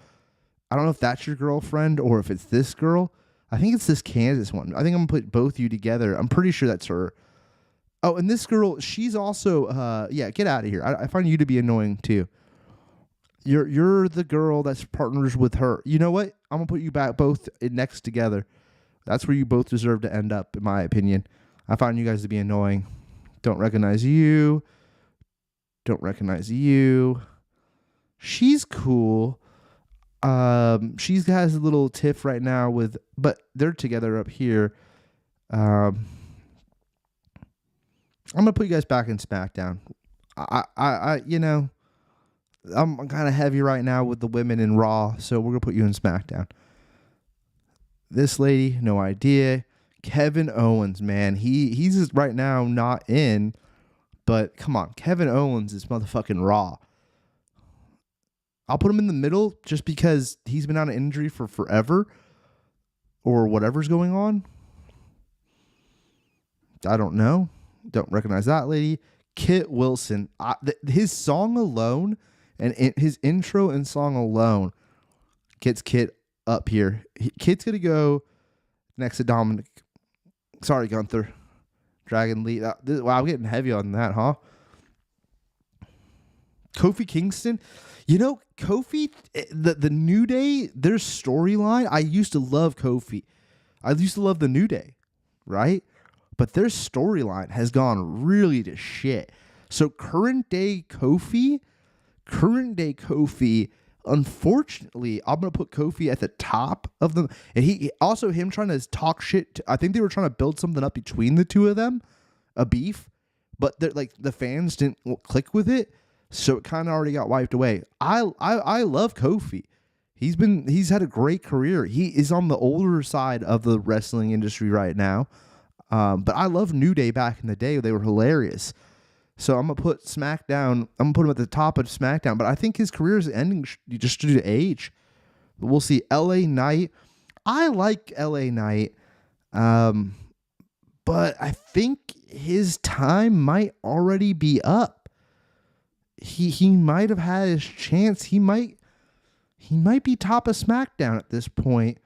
if that's your girlfriend or if it's this girl. I think it's this Kansas one. I think I'm going to put both of you together. I'm pretty sure that's her. Oh, and this girl, she's also, get out of here. I find you to be annoying, too. You're the girl that's partners with her. You know what? I'm going to put you back both next together. That's where you both deserve to end up, in my opinion. I find you guys to be annoying. Don't recognize you. Don't recognize you. She's cool. She has a little tiff right now but they're together up here. I'm gonna put you guys back in SmackDown. I'm kind of heavy right now with the women in Raw, so we're gonna put you in SmackDown. This lady, no idea. Kevin Owens, man, he's just right now not in, but come on, Kevin Owens is motherfucking Raw. I'll put him in the middle just because he's been out of injury for forever or whatever's going on. I don't know. Don't recognize that lady. Kit Wilson. His song alone and his intro and song alone gets Kit up here. Kit's going to go next to Dominic. Sorry, Gunther. Dragon Lee. Wow, I'm getting heavy on that, huh? Kofi Kingston. You know, Kofi, the New Day, their storyline, I used to love Kofi. I used to love the New Day, right? But their storyline has gone really to shit. So current day Kofi, unfortunately, I'm going to put Kofi at the top of them. And he also him trying to talk shit. I think they were trying to build something up between the two of them, a beef. But like the fans didn't click with it. So it kind of already got wiped away. I love Kofi. He's had a great career. He is on the older side of the wrestling industry right now. But I love New Day back in the day. They were hilarious. So I'm going to put SmackDown. I'm going to put him at the top of SmackDown. But I think his career is ending just due to age. But we'll see. LA Knight. I like LA Knight. But I think his time might already be up. He might have had his chance. He might be top of SmackDown at this point.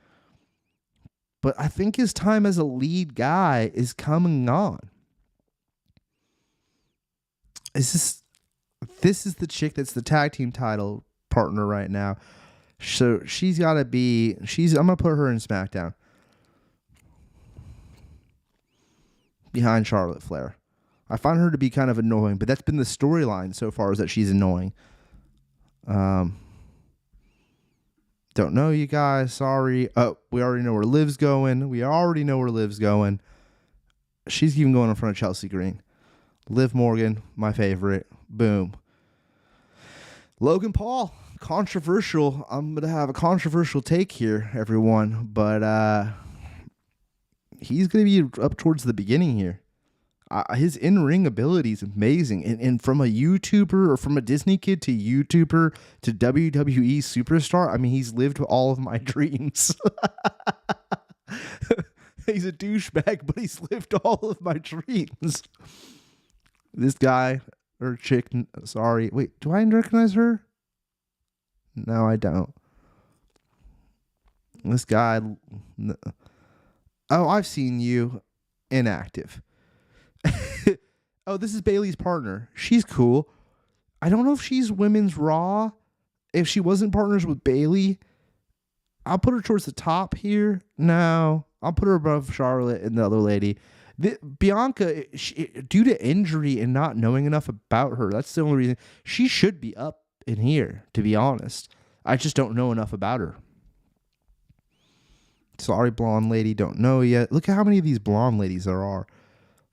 But I think his time as a lead guy is coming on. This is the chick that's the tag team title partner right now. So she's got to be... I'm going to put her in SmackDown. Behind Charlotte Flair. I find her to be kind of annoying, but that's been the storyline so far, is that she's annoying. Don't know you guys. Sorry. Oh, we already know where Liv's going. She's even going in front of Chelsea Green. Liv Morgan, my favorite. Boom. Logan Paul, controversial. I'm gonna have a controversial take here, everyone, but he's gonna be up towards the beginning here. His in-ring ability is amazing, and from a YouTuber or from a Disney kid to YouTuber to WWE superstar, I mean, he's lived all of my dreams. He's a douchebag, but he's lived all of my dreams. This guy or chick, sorry, wait, do I recognize her? No, I don't. This guy, oh, I've seen you inactive. Oh, this is Bailey's partner. She's cool. I don't know if she's Women's Raw. If she wasn't partners with Bailey, I'll put her towards the top here. No, I'll put her above Charlotte and the other lady. Bianca, due to injury and not knowing enough about her, that's the only reason. She should be up in here, to be honest. I just don't know enough about her. Sorry, blonde lady, don't know yet. Look at how many of these blonde ladies there are.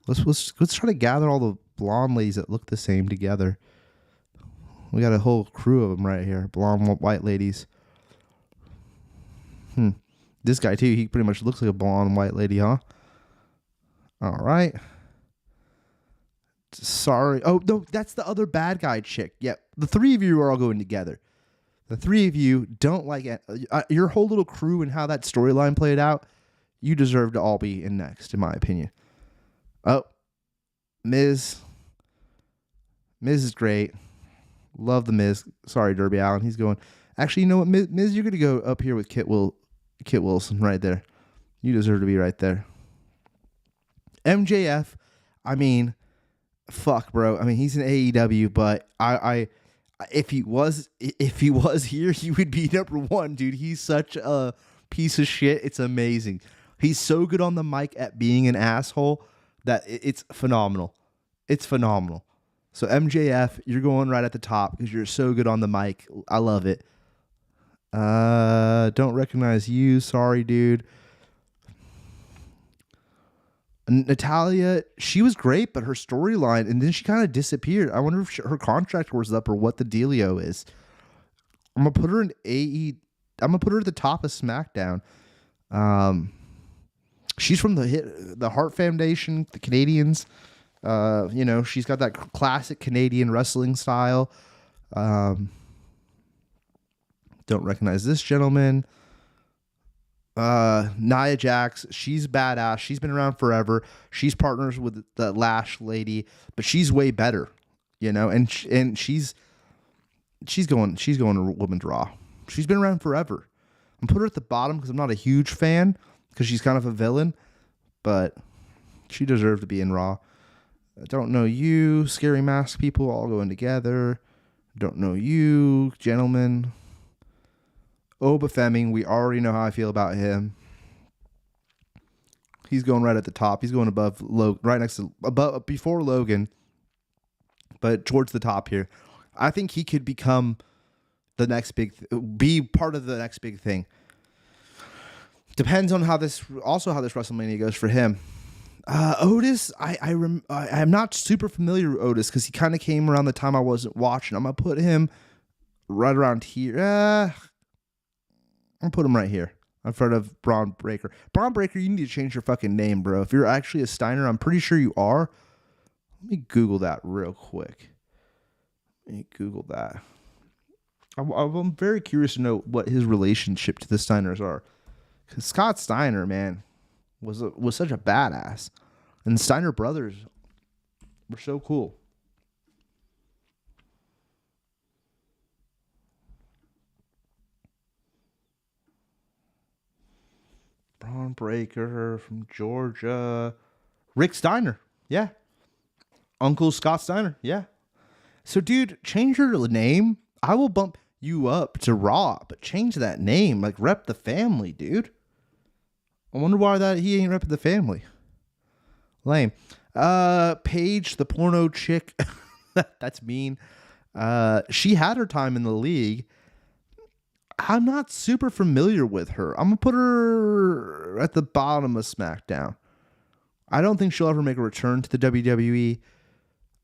Let's try to gather all the blonde ladies that look the same together. We got a whole crew of them right here. Blonde, white ladies. This guy too, he pretty much looks like a blonde white lady, huh? All right. Sorry. Oh, no, that's the other bad guy chick. Yeah, the three of you are all going together. The three of you don't like it. Your whole little crew and how that storyline played out, you deserve to all be in next, in my opinion. Oh, Miz. Miz is great. Love the Miz. Sorry, Darby Allin. He's going. Actually, you know what, Miz, you're going to go up here with Kit Wilson right there. You deserve to be right there. MJF, I mean, fuck, bro. I mean, he's in AEW, but if he was here, he would be number one, dude. He's such a piece of shit. It's amazing. He's so good on the mic at being an asshole that it's phenomenal. It's phenomenal. So MJF, you're going right at the top because you're so good on the mic. I love it. Don't recognize you. Sorry, dude. Natalia, she was great, but her storyline, and then she kind of disappeared. I wonder if her contract was up or what the dealio is. I'm gonna put her in I'm gonna put her at the top of SmackDown. She's from the Hart Foundation, the Canadians. She's got that classic Canadian wrestling style. Don't recognize this gentleman. Nia Jax, she's badass. She's been around forever. She's partners with the Lash lady, but she's way better, and she's going to Women's Raw. She's been around forever. I'm putting her at the bottom because I'm not a huge fan because she's kind of a villain, but she deserved to be in Raw. I don't know you, scary mask people all going together. Don't know you, gentlemen. Oba Fleming, we already know how I feel about him. He's going right at the top. He's going above right next to before Logan, but towards the top here. I think he could become the next be part of the next big thing. Depends on how this WrestleMania goes for him. Otis, I'm not super familiar with Otis because he kind of came around the time I wasn't watching. I'm gonna put him right around here. I'm gonna put him right here in front of Braun Breaker. Braun Breaker, you need to change your fucking name, bro. If you're actually a Steiner, I'm pretty sure you are. Let me Google that real quick. I'm very curious to know what his relationship to the Steiners are. Because Scott Steiner, man, was such a badass. And the Steiner brothers were so cool. Braun Breaker from Georgia. Rick Steiner. Yeah. Uncle Scott Steiner. Yeah. So, dude, change your name. I will bump you up to Raw, but change that name. Like, rep the family, dude. I wonder why he ain't repping the family. Lame. Paige, the porno chick. That's mean. She had her time in the league. I'm not super familiar with her. I'm going to put her at the bottom of SmackDown. I don't think she'll ever make a return to the WWE.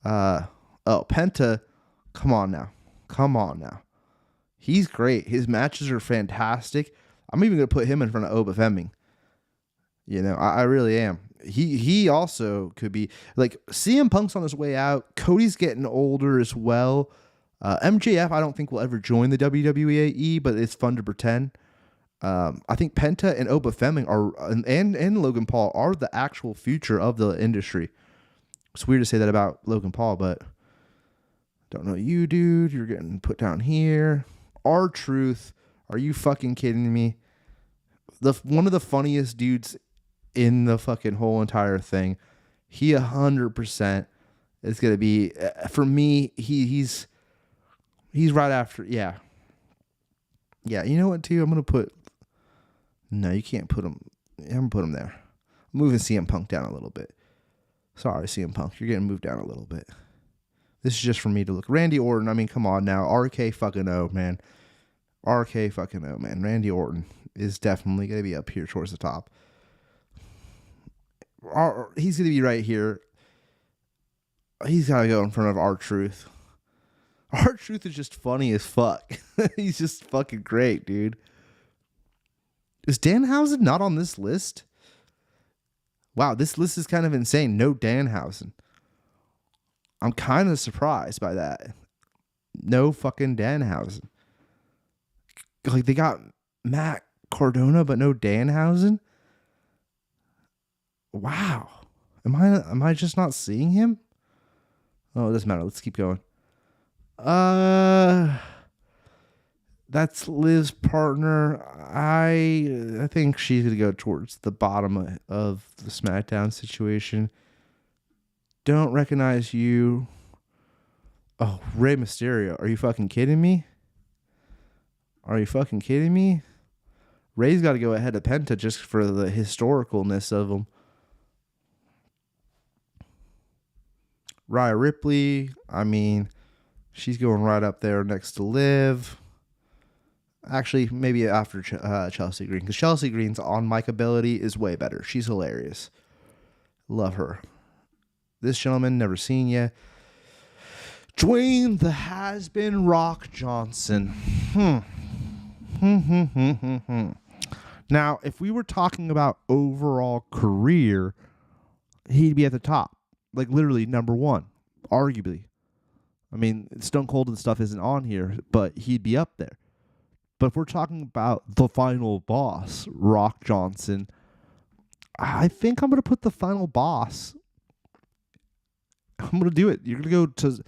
Penta, come on now. He's great. His matches are fantastic. I'm even going to put him in front of Oba Femming. You know, I really am. He also could be like CM Punk's on his way out. Cody's getting older as well. MJF, I don't think will ever join the WWE, but it's fun to pretend. I think Penta and Oba Femming are, and Logan Paul are the actual future of the industry. It's weird to say that about Logan Paul, but don't know you, dude. You're getting put down here. R-Truth, are you fucking kidding me? One of the funniest dudes in the fucking whole entire thing. He 100% is gonna be, for me. He's right after. Yeah. You know what, too? I'm gonna put. No, you can't put him. I'm gonna put him there. I'm moving CM Punk down a little bit. Sorry, CM Punk, you're getting moved down a little bit. This is just for me to look. Randy Orton. I mean, come on now. RK fucking O, man. RK fucking O, man. Randy Orton is definitely gonna be up here towards the top. He's gonna be right here. He's gotta go in front of R-Truth. R-Truth is just funny as fuck. He's just fucking great, dude. Is Danhausen not on this list? Wow, this list is kind of insane. No Danhausen. I'm kind of surprised by that. No fucking Danhausen. Like, they got Matt Cardona, but no Danhausen? Wow. Am I just not seeing him? Oh, it doesn't matter. Let's keep going. That's Liv's partner. I think she's gonna go towards the bottom of the SmackDown situation. Don't recognize you. Oh, Rey Mysterio. Are you fucking kidding me? Rey's got to go ahead of Penta just for the historicalness of him. Rhea Ripley. I mean, she's going right up there next to Liv. Actually, maybe after Chelsea Green, because Chelsea Green's on mic ability is way better. She's hilarious. Love her. This gentleman, never seen yet. Dwayne the Has-Been Rock Johnson. Now, if we were talking about overall career, he'd be at the top. Like, literally number one, arguably. I mean, Stone Cold and stuff isn't on here, but he'd be up there. But if we're talking about the final boss, Rock Johnson, I think I'm going to put the final boss. I'm going to do it. You're going to go to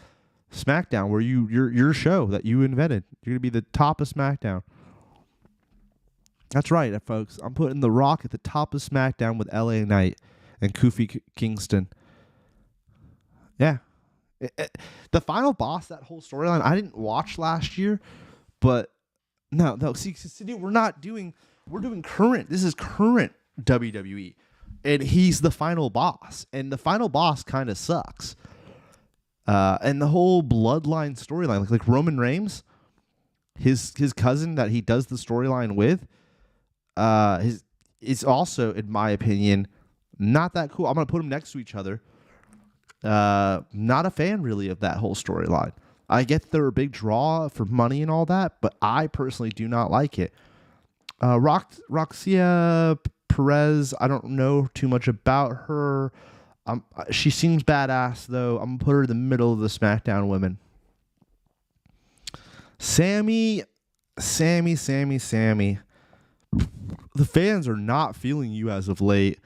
SmackDown, where your show that you invented. You're going to be the top of SmackDown. That's right, folks. I'm putting The Rock at the top of SmackDown with LA Knight and Kofi Kingston. Yeah. The final boss, that whole storyline, I didn't watch last year, but no. See, we're doing current. This is current WWE, and he's the final boss, and the final boss kind of sucks. And the whole bloodline storyline, like Roman Reigns, his cousin that he does the storyline with, is also, in my opinion, not that cool. I'm gonna put them next to each other. Not a fan really of that whole storyline. I get they're a big draw for money and all that, but I personally do not like it. Roxia Perez, I don't know too much about her. She seems badass though. I'm gonna put her in the middle of the SmackDown women. Sammy. The fans are not feeling you as of late.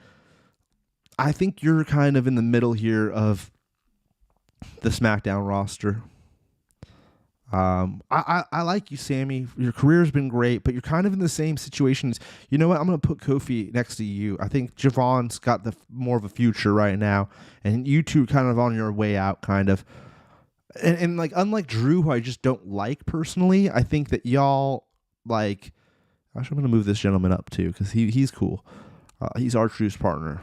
I think you're kind of in the middle here of the SmackDown roster. I like you, Sammy. Your career's been great, but you're kind of in the same situations. You know what? I'm going to put Kofi next to you. I think Javon's got the more of a future right now, and you two kind of on your way out, kind of. And like, unlike Drew, who I just don't like personally, I think that y'all, like, actually, I'm going to move this gentleman up too, because he's cool. He's R-Truth's partner.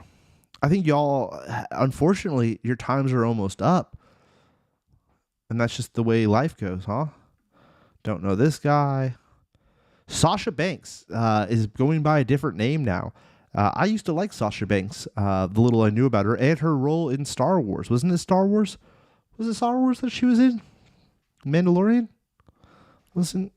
I think y'all, unfortunately, your times are almost up. And that's just the way life goes, huh? Don't know this guy. Sasha Banks is going by a different name now. I used to like Sasha Banks, the little I knew about her, and her role in Star Wars. Wasn't it Star Wars? Was it Star Wars that she was in? Mandalorian? Listen.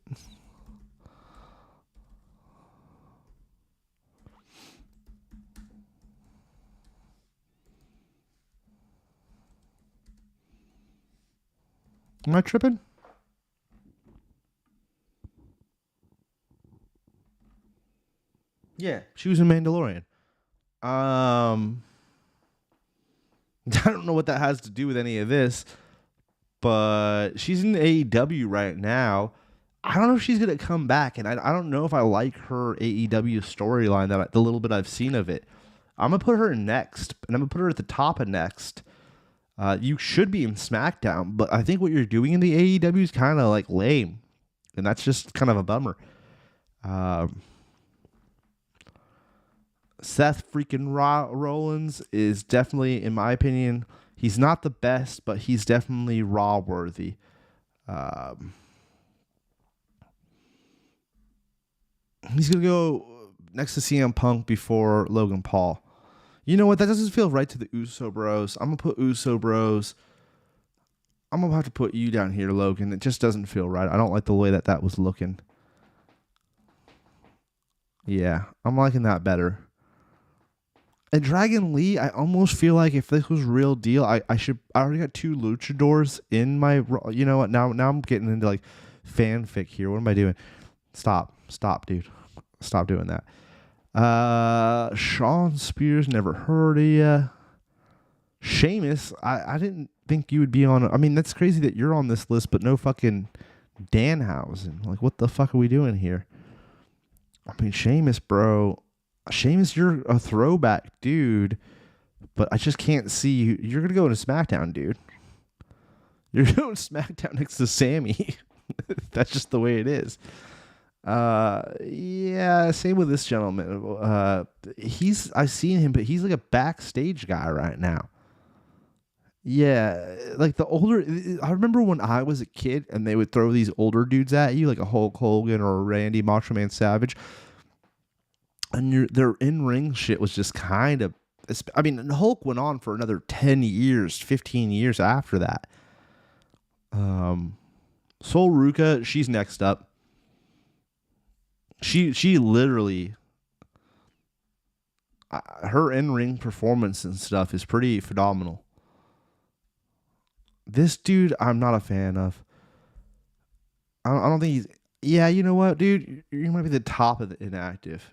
Am I tripping? Yeah, she was in Mandalorian. I don't know what that has to do with any of this, but she's in AEW right now. I don't know if she's gonna come back, and I don't know if I like her AEW storyline the little bit I've seen of it. I'm gonna put her in next, and I'm gonna put her at the top of next. You should be in SmackDown, but I think what you're doing in the AEW is kind of like lame, and that's just kind of a bummer. Seth freaking Rollins is definitely, in my opinion, he's not the best, but he's definitely Raw worthy. He's going to go next to CM Punk before Logan Paul. You know what? That doesn't feel right to the Uso Bros. I'm going to put Uso Bros. I'm going to have to put you down here, Logan. It just doesn't feel right. I don't like the way that was looking. Yeah, I'm liking that better. And Dragon Lee, I almost feel like if this was real deal, I already got 2 luchadors in my, you know what, now I'm getting into like fanfic here. What am I doing? Stop, dude. Stop doing that. Sean Spears, never heard of ya. Sheamus, I didn't think you would be on, I mean, that's crazy that you're on this list, but no fucking Danhausen. Like, what the fuck are we doing here? I mean, Sheamus, bro. Sheamus, you're a throwback, dude. But I just can't see you. You're going to go into SmackDown, dude. You're going to SmackDown next to Sammy. That's just the way it is. Yeah, same with this gentleman. I've seen him, but he's like a backstage guy right now. Yeah, like the older, I remember when I was a kid and they would throw these older dudes at you, like a Hulk Hogan or a Randy Macho Man Savage. And their in-ring shit was just kind of, I mean, Hulk went on for another 10 years, 15 years after that. Sol Ruka, she's next up. She literally, her in-ring performance and stuff is pretty phenomenal. This dude, I'm not a fan of. I don't think he's, yeah, you know what, dude? You might be the top of the inactive.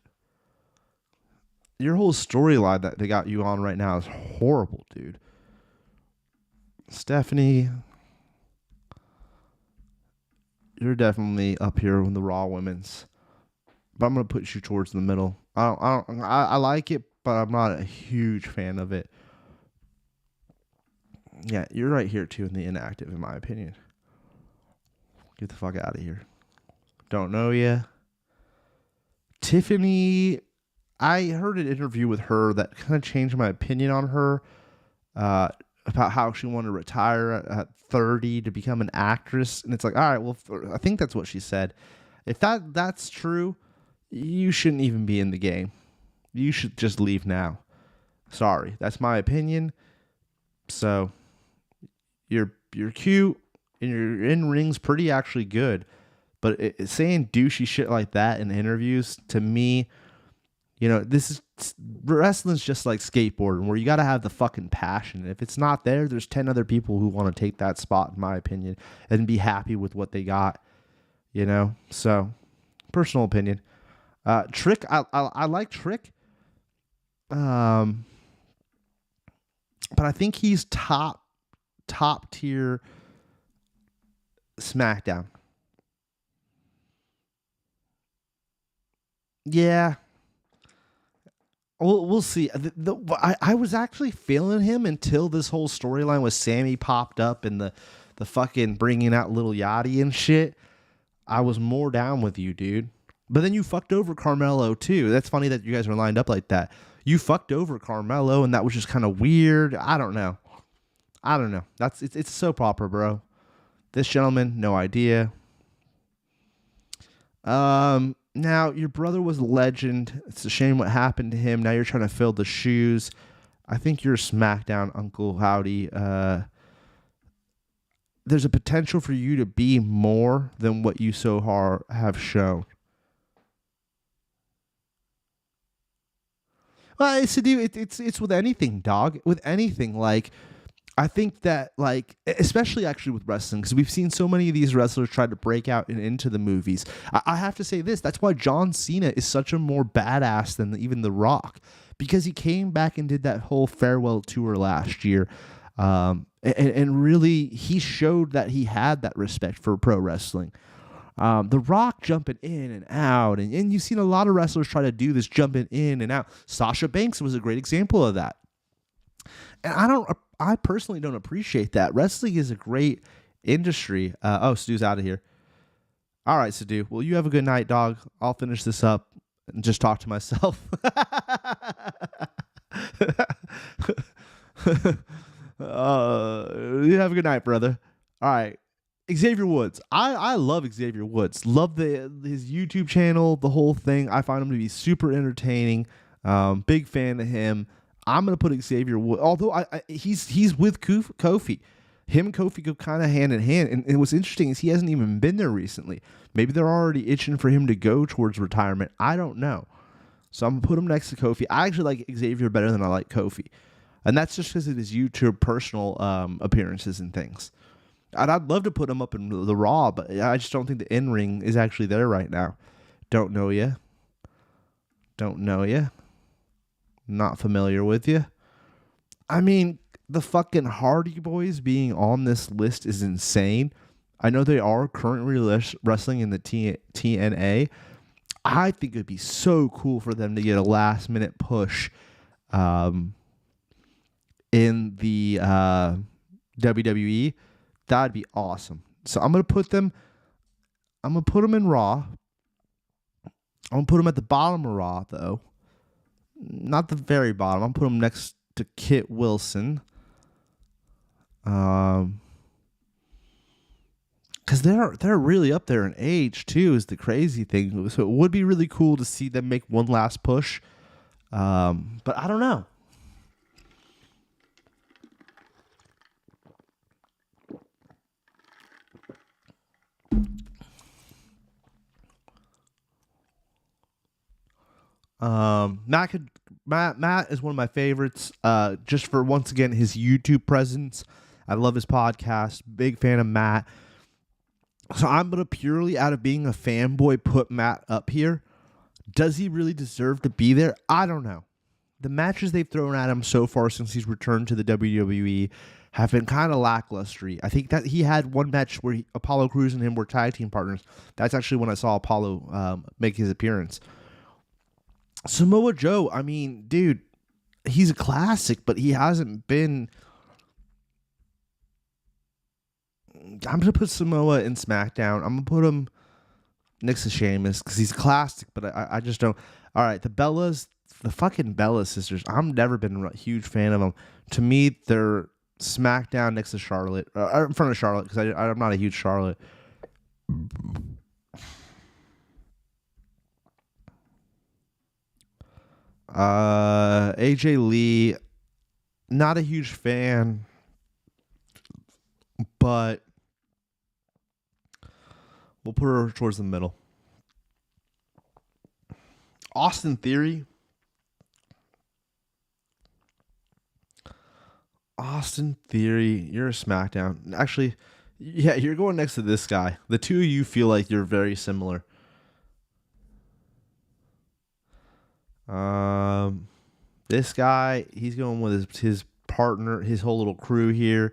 Your whole storyline that they got you on right now is horrible, dude. Stephanie, you're definitely up here in the Raw Women's, but I'm gonna put you towards the middle. I like it, but I'm not a huge fan of it. Yeah, you're right here too in the inactive, in my opinion. Get the fuck out of here. Don't know ya. Tiffany, I heard an interview with her that kind of changed my opinion on her, about how she wanted to retire at 30 to become an actress. And it's like, all right, well, I think that's what she said. If that's true, you shouldn't even be in the game. You should just leave now. Sorry, that's my opinion. So you're cute and your in-ring's pretty actually good. But saying douchey shit like that in interviews, to me, you know, wrestling's just like skateboarding, where you got to have the fucking passion. If it's not there, there's 10 other people who want to take that spot, in my opinion, and be happy with what they got, you know? So, personal opinion. Trick, I like Trick. But I think he's top tier SmackDown. Yeah. We'll see. I was actually feeling him until this whole storyline with Sammy popped up and the fucking bringing out Little Yachty and shit. I was more down with you, dude. But then you fucked over Carmelo too. That's funny that you guys are lined up like that. You fucked over Carmelo, and that was just kind of weird. I don't know. It's a soap opera, bro. This gentleman, no idea. Now, your brother was a legend. It's a shame what happened to him. Now you're trying to fill the shoes. I think you're SmackDown, Uncle Howdy. There's a potential for you to be more than what you so far have shown. Well, it's with anything, dog. With anything, like I think that, like, especially actually with wrestling, because we've seen so many of these wrestlers try to break out and into the movies. I have to say this: that's why John Cena is such a more badass than even The Rock, because he came back and did that whole farewell tour last year, and really he showed that he had that respect for pro wrestling. The Rock jumping in and out, and you've seen a lot of wrestlers try to do this, jumping in and out. Sasha Banks was a great example of that. And I personally don't appreciate that. Wrestling is a great industry. Stu's out of here. All right, Stu. Well, you have a good night, dog. I'll finish this up and just talk to myself. You have a good night, brother. All right. Xavier Woods. I love Xavier Woods. Love his YouTube channel, the whole thing. I find him to be super entertaining. Big fan of him. I'm gonna put Xavier Woods, although he's with Kofi. Him and Kofi go kind of hand in hand. And what's interesting is he hasn't even been there recently. Maybe they're already itching for him to go towards retirement. I don't know. So I'm gonna put him next to Kofi. I actually like Xavier better than I like Kofi, and that's just because of his YouTube personal appearances and things. And I'd love to put him up in the Raw, but I just don't think the in-ring is actually there right now. Don't know ya. Not familiar with you. I mean, the fucking Hardy Boys being on this list is insane. I know they are currently wrestling in the TNA. I think it'd be so cool for them to get a last-minute push in the WWE. That'd be awesome. So I'm gonna put them in Raw. I'm gonna put them at the bottom of Raw, though. Not the very bottom. I'm gonna put them next to Kit Wilson. Because they're really up there in age too, is the crazy thing. So it would be really cool to see them make one last push. But I don't know. Matt is one of my favorites. Just for, once again, his YouTube presence. I love his podcast. Big fan of Matt. So I'm gonna, purely out of being a fanboy, put Matt up here. Does he really deserve to be there? I don't know. The matches they've thrown at him so far since he's returned to the WWE have been kind of lackluster. I think that he had one match where Apollo Crews and him were tag team partners. That's actually when I saw Apollo make his appearance. Samoa Joe, I mean, dude, he's a classic, but he hasn't been. I'm going to put Samoa in SmackDown. I'm going to put him next to Sheamus because he's a classic, but I just don't. All right, the fucking Bella sisters. I've never been a huge fan of them. To me, they're SmackDown next to Charlotte, in front of Charlotte, because I'm not a huge Charlotte. AJ Lee, not a huge fan, but we'll put her towards the middle. Austin Theory. You're a SmackDown. Actually, yeah, you're going next to this guy. The two of you feel like you're very similar. This guy, he's going with his partner, his whole little crew here.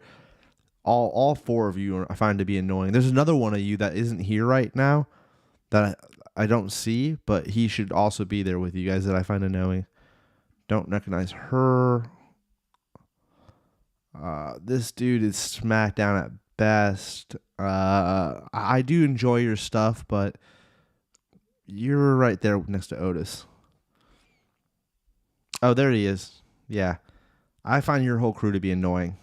All four of you I find to be annoying. There's another one of you that isn't here right now that I don't see, but he should also be there with you guys that I find annoying. Don't recognize her. This dude is SmackDown at best. I do enjoy your stuff, but you're right there next to Otis. Oh, there he is. Yeah. I find your whole crew to be annoying.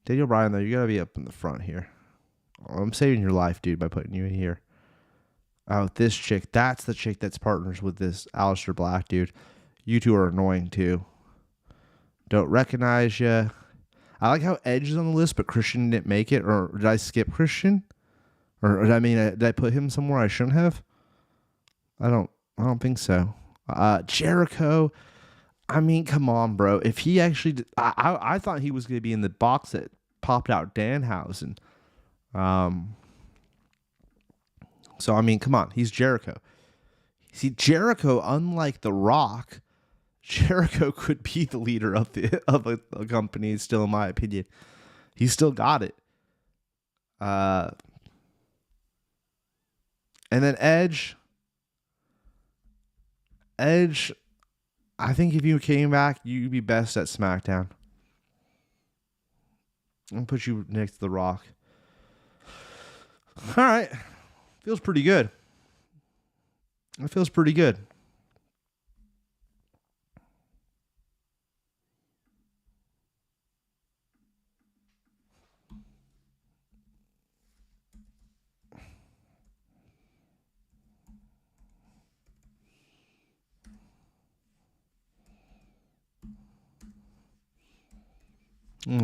Daniel Bryan, though, you got to be up in the front here. I'm saving your life, dude, by putting you in here. Oh, this chick. That's the chick that's partners with this Aleister Black, dude. You two are annoying, too. Don't recognize you. I like how Edge is on the list, but Christian didn't make it. Or did I skip Christian? Or did I put him somewhere I shouldn't have? I don't think so. Jericho. I mean, come on, bro. If he actually did, I thought he was going to be in the box that popped out Danhausen. So I mean, come on. He's Jericho. See, Jericho, unlike The Rock, Jericho could be the leader of a company. Still, in my opinion, he's still got it. And then Edge. I think if you came back, you'd be best at SmackDown. I'll put you next to The Rock. All right. Feels pretty good. It feels pretty good.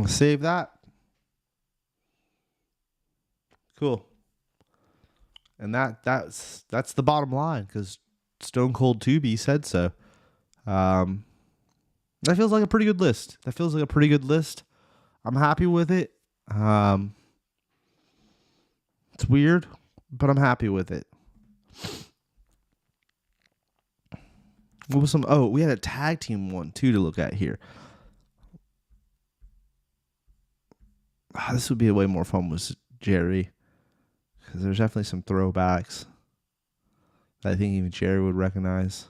Save that. Cool. And that's the bottom line, because Stone Cold 2B said so. That feels like a pretty good list. I'm happy with it. It's weird, but I'm happy with it. What was we had a tag team one too to look at here. This would be way more fun with Jerry, because there's definitely some throwbacks that I think even Jerry would recognize.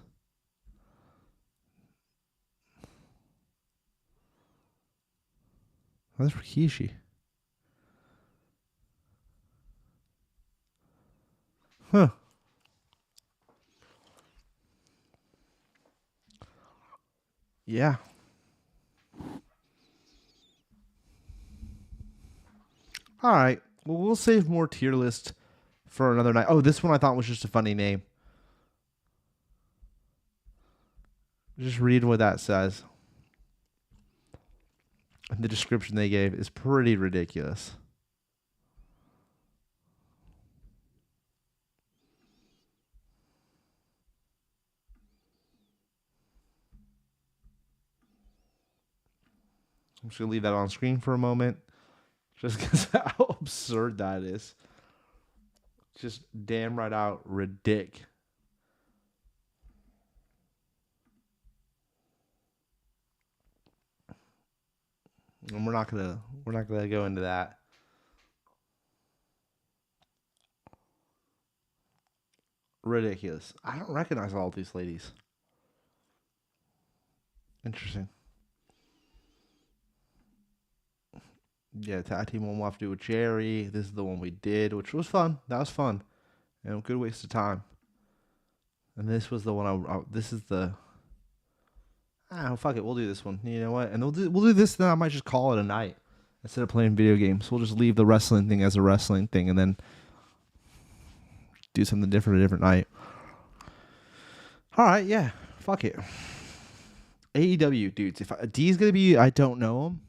That's Rikishi. Huh. Yeah. All right. Well, we'll save more tier list for another night. Oh, this one I thought was just a funny name. Just read what that says. The description they gave is pretty ridiculous. I'm just going to leave that on screen for a moment, just because how absurd that is. Just damn right out ridiculous. And we're not gonna go into that. Ridiculous. I don't recognize all these ladies. Interesting. Yeah, tag team one we'll have to do with Jerry. This is the one we did, which was fun. That was fun. And a good waste of time. And this was the one this is the... fuck it. We'll do this one. You know what? And we'll do this, then I might just call it a night. Instead of playing video games. We'll just leave the wrestling thing as a wrestling thing, and then do something different a different night. All right, yeah. Fuck it. AEW, dudes. If D's going to be, I don't know him.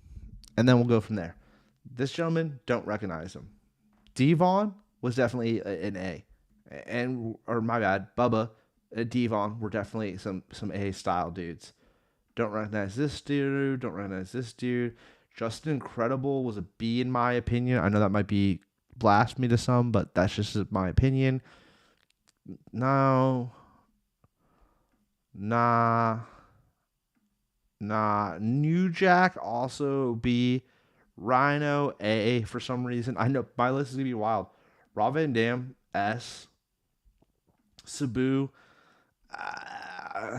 And then we'll go from there. This gentleman, don't recognize him. Devon was definitely an A. Or my bad, Bubba, Devon were definitely some A-style dudes. Don't recognize this dude. Don't recognize this dude. Justin Incredible was a B in my opinion. I know that might be blasphemy to some, but that's just my opinion. No. Nah. New Jack also B. Rhino A for some reason. I know my list is gonna be wild. Rob Van Dam S. Sabu.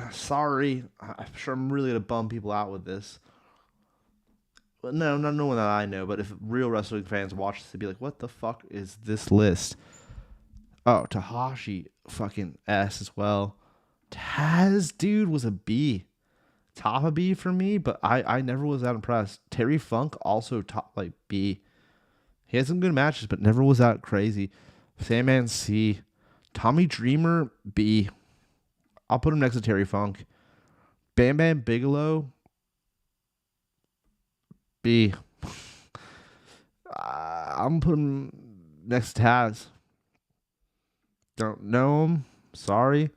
Sorry. I'm sure I'm really gonna bum people out with this. But no, not no one that I know. But if real wrestling fans watch this, they'd be like, "What the fuck is this list?" Oh, Tahashi, fucking S as well. Taz, dude, was a B. top of B for me, but I never was that impressed. Terry Funk also top like B. He had some good matches, but never was that crazy. Sandman C. Tommy Dreamer B. I'll put him next to Terry Funk. Bam Bam Bigelow B. I'm putting him next to Taz. Don't know him. Sorry.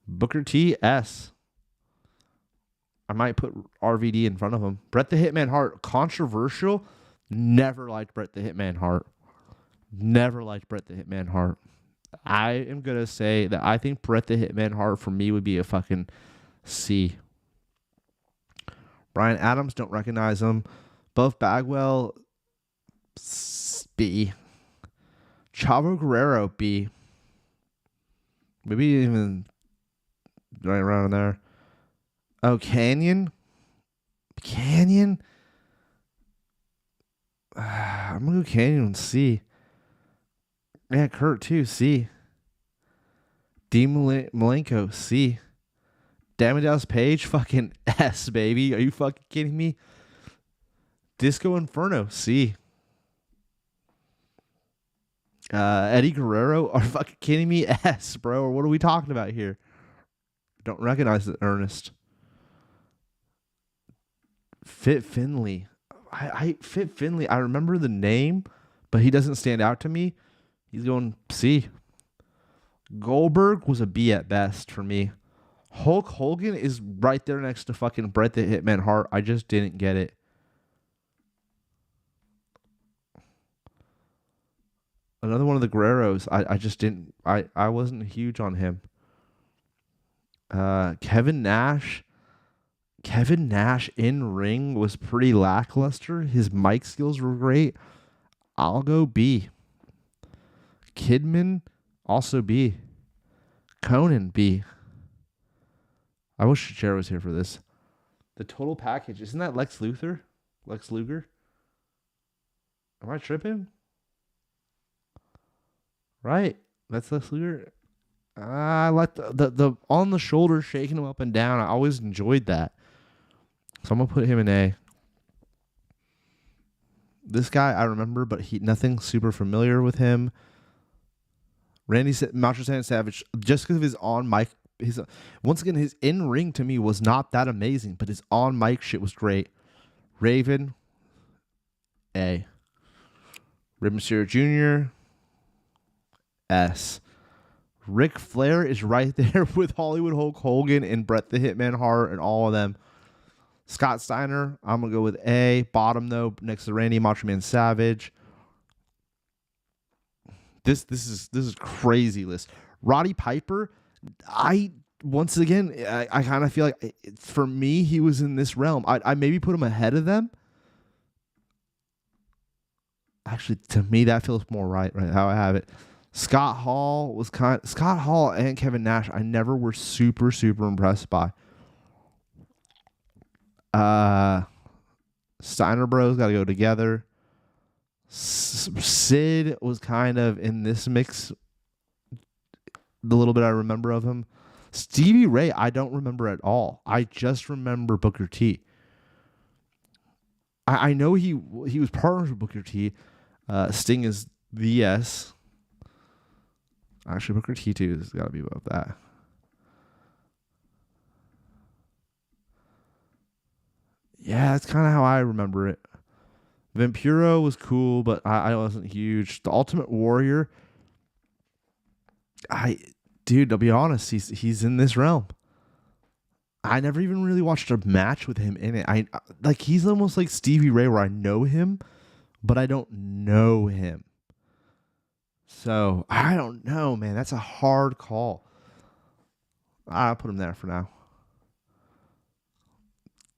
Booker T S. I might put RVD in front of him. Bret the Hitman Hart. Controversial. Never liked Bret the Hitman Hart. Never liked Bret the Hitman Hart. I am going to say that I think Bret the Hitman Hart for me would be a fucking C. Brian Adams, don't recognize him. Buff Bagwell, B. Chavo Guerrero, B. Maybe even right around there. Oh, Canyon? I'm going to go Canyon and C. Yeah, Kurt too, C. D. Malenko, C. Diamond Dallas Page, fucking S, baby. Are you fucking kidding me? Disco Inferno, C. Eddie Guerrero, are you fucking kidding me? S, bro. What are we talking about here? Don't recognize it, Ernest. Fit Finley. Fit Finley. I remember the name, but he doesn't stand out to me. He's going C. Goldberg was a B at best for me. Hulk Hogan is right there next to fucking Bret the Hitman Hart. I just didn't get it. Another one of the Guerreros. I just didn't. I wasn't huge on him. Kevin Nash. Kevin Nash in ring was pretty lackluster. His mic skills were great. I'll go B. Kidman, also B. Conan, B. I wish Cher was here for this. The total package. Isn't that Lex Luthor? Lex Luger? Am I tripping? Right. That's Lex Luger. I like the on the shoulder shaking him up and down. I always enjoyed that. So I'm going to put him in A. This guy I remember, but nothing super familiar with him. Macho Man Savage, just because of his on mic, once again, his in ring to me was not that amazing, but his on mic shit was great. Raven, A. Rey Mysterio Jr., S. Ric Flair is right there with Hollywood Hulk Hogan and Bret the Hitman Hart and all of them. Scott Steiner, I'm going to go with A. Bottom, though, next to Randy Macho Man Savage. This is crazy list. Roddy Piper, I kind of feel like for me he was in this realm. I maybe put him ahead of them. Actually, to me that feels more right how I have it. Scott Hall and Kevin Nash I never were super impressed by. Steiner Bros got to go together. Sid was kind of in this mix. The little bit I remember of him. Stevie Ray, I don't remember at all. I just remember Booker T. I know he was partners with Booker T. Sting is the S. Actually, Booker T too has got to be above that. Yeah, that's kind of how I remember it. Vampiro was cool, but I wasn't huge. The Ultimate Warrior, dude, to be honest, he's in this realm. I never even really watched a match with him in it. He's almost like Stevie Ray, where I know him, but I don't know him. So I don't know, man. That's a hard call. I'll put him there for now.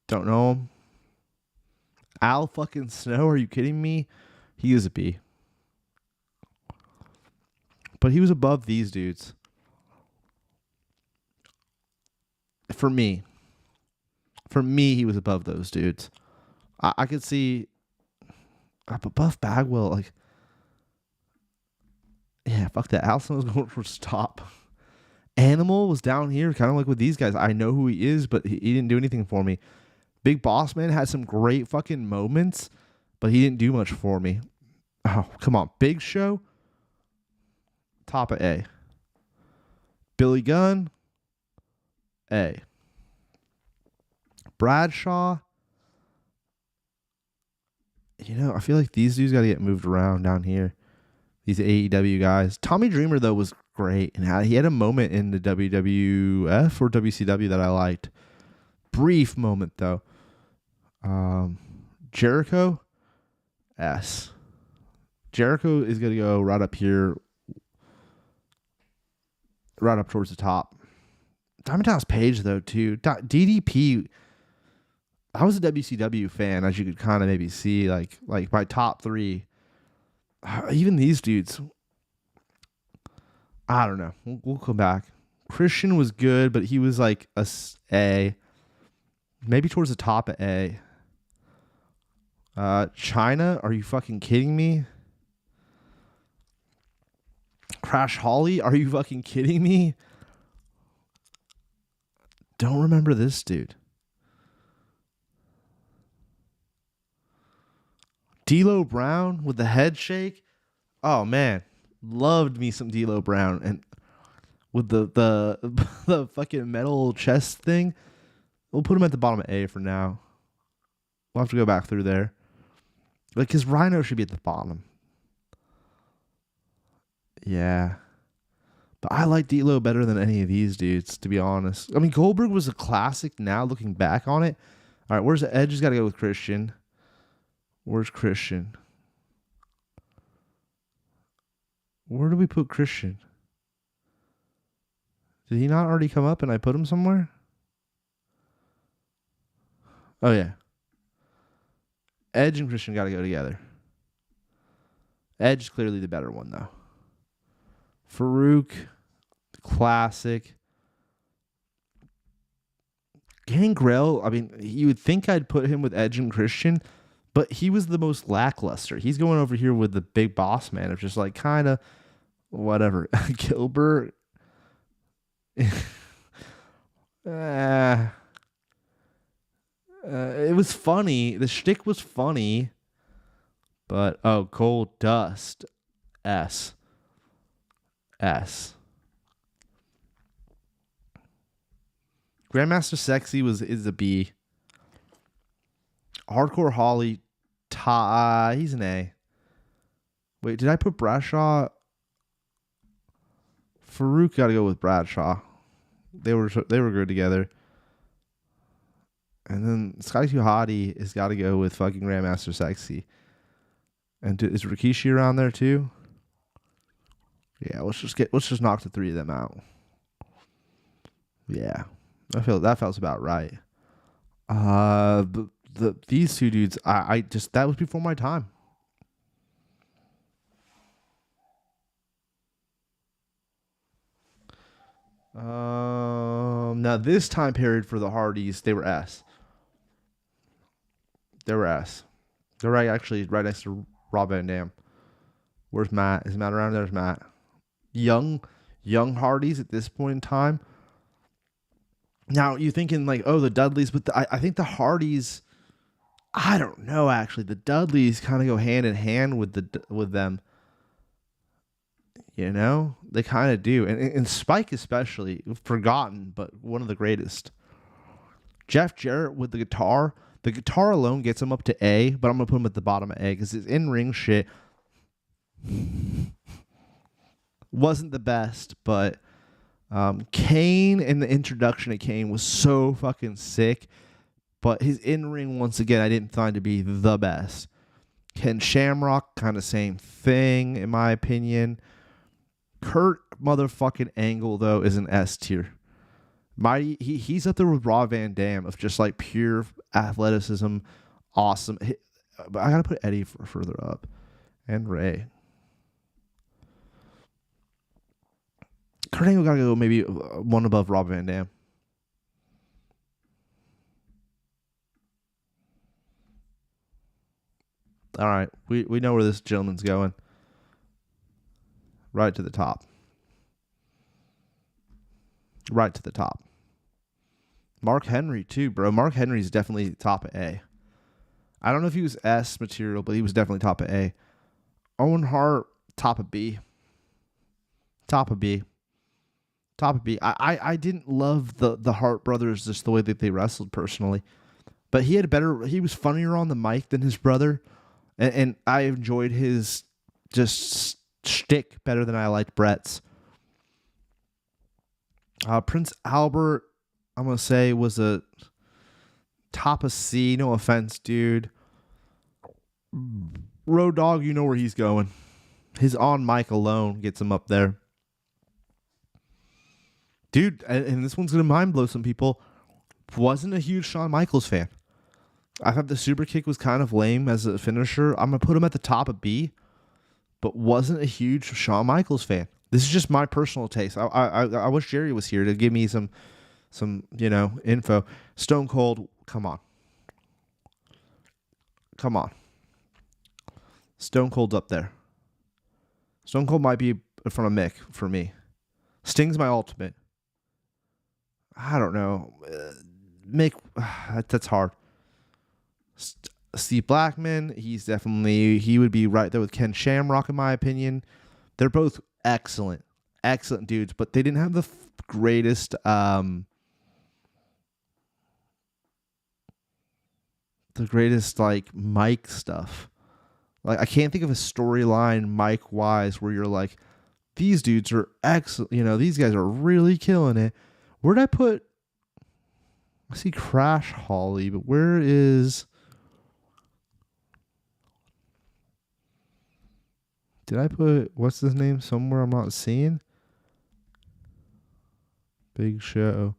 Don't know him. Al fucking Snow, are you kidding me? He is a B. But he was above these dudes. For me, he was above those dudes. I could see Buff Bagwell, yeah, fuck that. Al Snow's going for stop. Animal was down here, kind of like with these guys. I know who he is, but he didn't do anything for me. Big Boss Man had some great fucking moments, but he didn't do much for me. Oh, come on. Big Show, top of A. Billy Gunn, A. Bradshaw, I feel like these dudes got to get moved around down here. These AEW guys. Tommy Dreamer, though, was great. And he had a moment in the WWF or WCW that I liked. Brief moment, though. Jericho, S. Jericho is going to go right up here. Right up towards the top. Diamond Dallas Page, though, too. DDP, I was a WCW fan, as you could kind of maybe see. Like my top three. Even these dudes, I don't know. We'll come back. Christian was good, but he was like A. Maybe towards the top of A. China, are you fucking kidding me? Crash Holly, are you fucking kidding me? Don't remember this dude. D'Lo Brown with the head shake. Oh man, loved me some D'Lo Brown, and with the the fucking metal chest thing. We'll put him at the bottom of A for now. We'll have to go back through there. Like his Rhino should be at the bottom. Yeah. But I like D'Lo better than any of these dudes, to be honest. I mean, Goldberg was a classic now, looking back on it. All right, where's the Edge? Has got to go with Christian. Where's Christian? Where do we put Christian? Did he not already come up and I put him somewhere? Oh, yeah. Edge and Christian got to go together. Edge is clearly the better one, though. Farouk, classic. Gangrel, I mean, you would think I'd put him with Edge and Christian, but he was the most lackluster. He's going over here with the Big Boss Man of just like kind of whatever. Gilbert. It was funny. The shtick was funny, but Gold Dust, S. Grandmaster Sexy is a B. Hardcore Holly, he's an A. Wait, did I put Bradshaw? Farouk got to go with Bradshaw. They were good together. And then Scotty 2 Hottie has got to go with fucking Grandmaster Sexy. And is Rikishi around there too? Yeah, let's just knock the three of them out. Yeah, that feels about right. These two dudes, I just, that was before my time. Now this time period for the Hardys, they were S. They're actually right next to Rob Van Dam. Where's Matt? Is Matt around? There's Matt. Young Hardys at this point in time. Now you're thinking like, the Dudleys, but I think the Hardys, I don't know actually. The Dudleys kind of go hand in hand with them. They kind of do, and Spike especially, forgotten, but one of the greatest. Jeff Jarrett with the guitar. The guitar alone gets him up to A, but I'm gonna put him at the bottom of A because his in-ring shit wasn't the best, but Kane and the introduction of Kane was so fucking sick, but his in-ring, once again, I didn't find to be the best. Ken Shamrock, kind of same thing, in my opinion. Kurt motherfucking Angle, though, is an S tier. He's up there with Rob Van Dam of just like pure athleticism, awesome. But I gotta put Eddie further up, and Ray. Kurt Angle gotta go maybe one above Rob Van Dam. All right, we know where this gentleman's going. Right to the top. right to the top. Mark Henry too, bro. Mark Henry's definitely top of A. I don't know if he was S material, but he was definitely top of A. Owen Hart, top of B. Top of B. Top of B. I didn't love the Hart brothers just the way that they wrestled personally. But he was funnier on the mic than his brother. And I enjoyed his just shtick better than I liked Brett's. Prince Albert, I'm going to say, was a top of C. No offense, dude. Road Dogg, you know where he's going. His on mic alone gets him up there. Dude, and this one's going to mind blow some people. Wasn't a huge Shawn Michaels fan. I thought the super kick was kind of lame as a finisher. I'm going to put him at the top of B, but wasn't a huge Shawn Michaels fan. This is just my personal taste. I wish Jerry was here to give me some info. Stone Cold, come on. Come on. Stone Cold's up there. Stone Cold might be in front of Mick for me. Sting's my ultimate. I don't know. Mick, that's hard. Steve Blackman, he would be right there with Ken Shamrock in my opinion. They're both excellent dudes, but they didn't have the greatest like mic stuff. Like I can't think of a storyline mic wise where you're like, these dudes are excellent. These guys are really killing it. Where'd I put? I see Crash Holly, but where is? Did I put what's his name somewhere I'm not seeing? Big Show.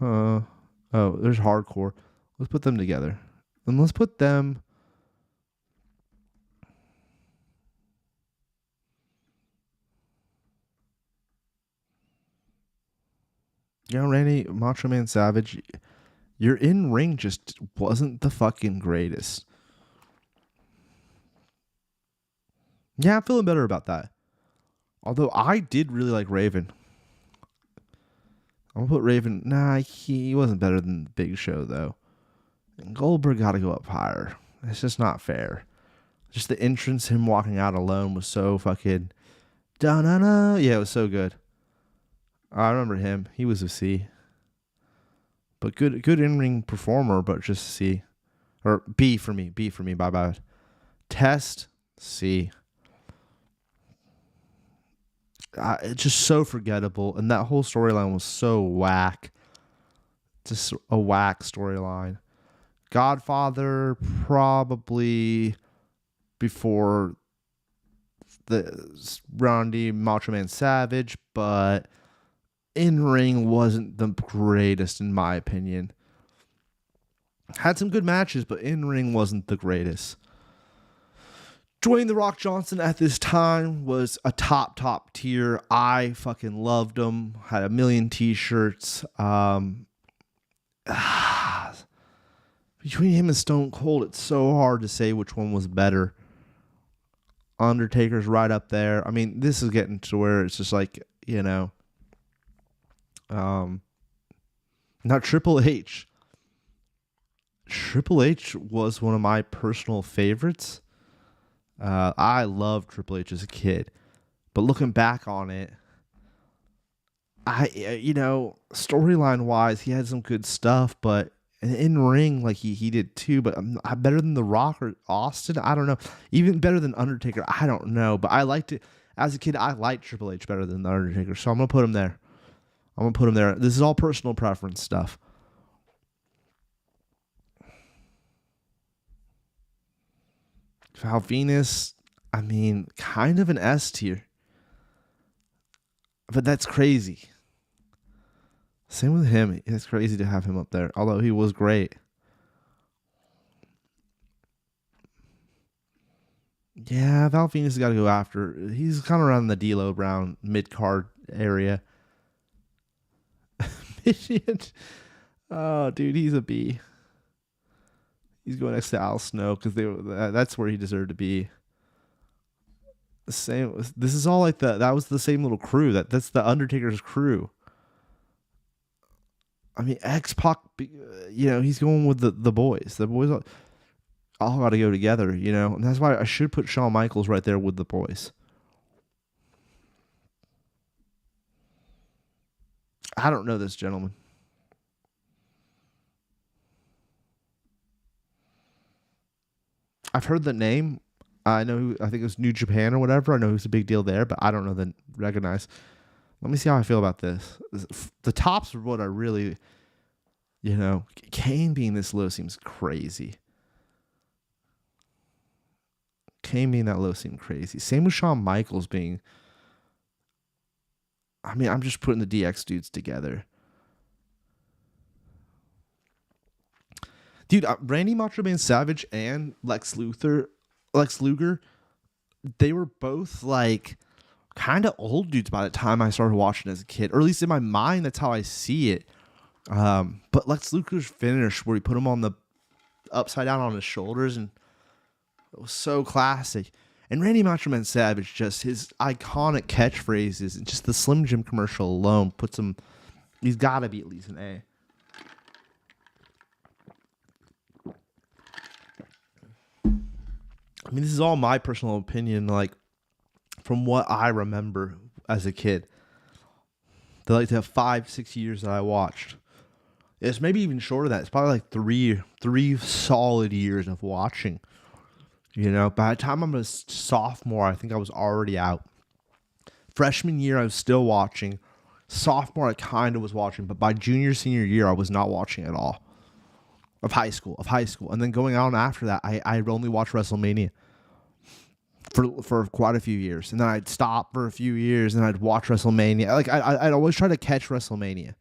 Oh, there's Hardcore. Let's put them together. And let's put them. Randy Macho Man Savage, your in-ring just wasn't the fucking greatest. Yeah, I'm feeling better about that. Although I did really like Raven. I'm going to put Raven. Nah, he wasn't better than Big Show, though. And Goldberg got to go up higher. It's just not fair. Just the entrance, him walking out alone was so fucking... Da-na-na. Yeah, it was so good. I remember him. He was a C. But good in-ring performer, but just C. Or B for me. Bye-bye. Test, C. It's just so forgettable. And that whole storyline was so whack. Just a whack storyline. Godfather, probably before the Randy Macho Man Savage, but in-ring wasn't the greatest in my opinion. Had some good matches, but in-ring wasn't the greatest. Dwayne The Rock Johnson at this time was a top tier. I fucking loved him. Had a million t-shirts. Between him and Stone Cold, it's so hard to say which one was better. Undertaker's right up there. I mean, this is getting to where it's just like, not Triple H. Triple H was one of my personal favorites. I loved Triple H as a kid, but looking back on it, storyline wise, he had some good stuff, but in ring, like he did too. But better than The Rock or Austin, I don't know. Even better than Undertaker, I don't know. But I liked it as a kid. I liked Triple H better than the Undertaker, so I'm gonna put him there. This is all personal preference stuff. Val Venus, I mean, kind of an S tier. But that's crazy. Same with him. It's crazy to have him up there, although he was great. Yeah, Val Venus has got to go after. He's kind of around the D'Lo Brown mid-card area. Oh, dude, he's a B. He's going next to Al Snow because that's where he deserved to be. The same. This is all like that was the same little crew. That's the Undertaker's crew. I mean, X-Pac, he's going with the boys. The boys all got to go together, and that's why I should put Shawn Michaels right there with the boys. I don't know this gentleman. I've heard the name. I think it was New Japan or whatever. I know who's a big deal there, but I don't know recognize. Let me see how I feel about this. The tops are what I really, Kane being this low seems crazy. Kane being that low seemed crazy. Same with Shawn Michaels being. I mean, I'm just putting the DX dudes together. Dude, Randy Macho Man Savage and Lex Luger, they were both like kind of old dudes by the time I started watching as a kid, or at least in my mind, that's how I see it. But Lex Luger's finish where he put him on the upside down on his shoulders, and it was so classic. And Randy Macho Man Savage, just his iconic catchphrases and just the Slim Jim commercial alone puts him. He's got to be at least an A. I mean, this is all my personal opinion, like from what I remember as a kid. The 5-6 years that I watched. It's maybe even shorter than that. It's probably like three solid years of watching. By the time I'm a sophomore, I think I was already out. Freshman year, I was still watching. Sophomore, I kind of was watching, but by junior, senior year, I was not watching at all. Of high school. And then going on after that, I only watched WrestleMania for quite a few years. And then I'd stop for a few years and I'd watch WrestleMania. Like I'd always try to catch WrestleMania.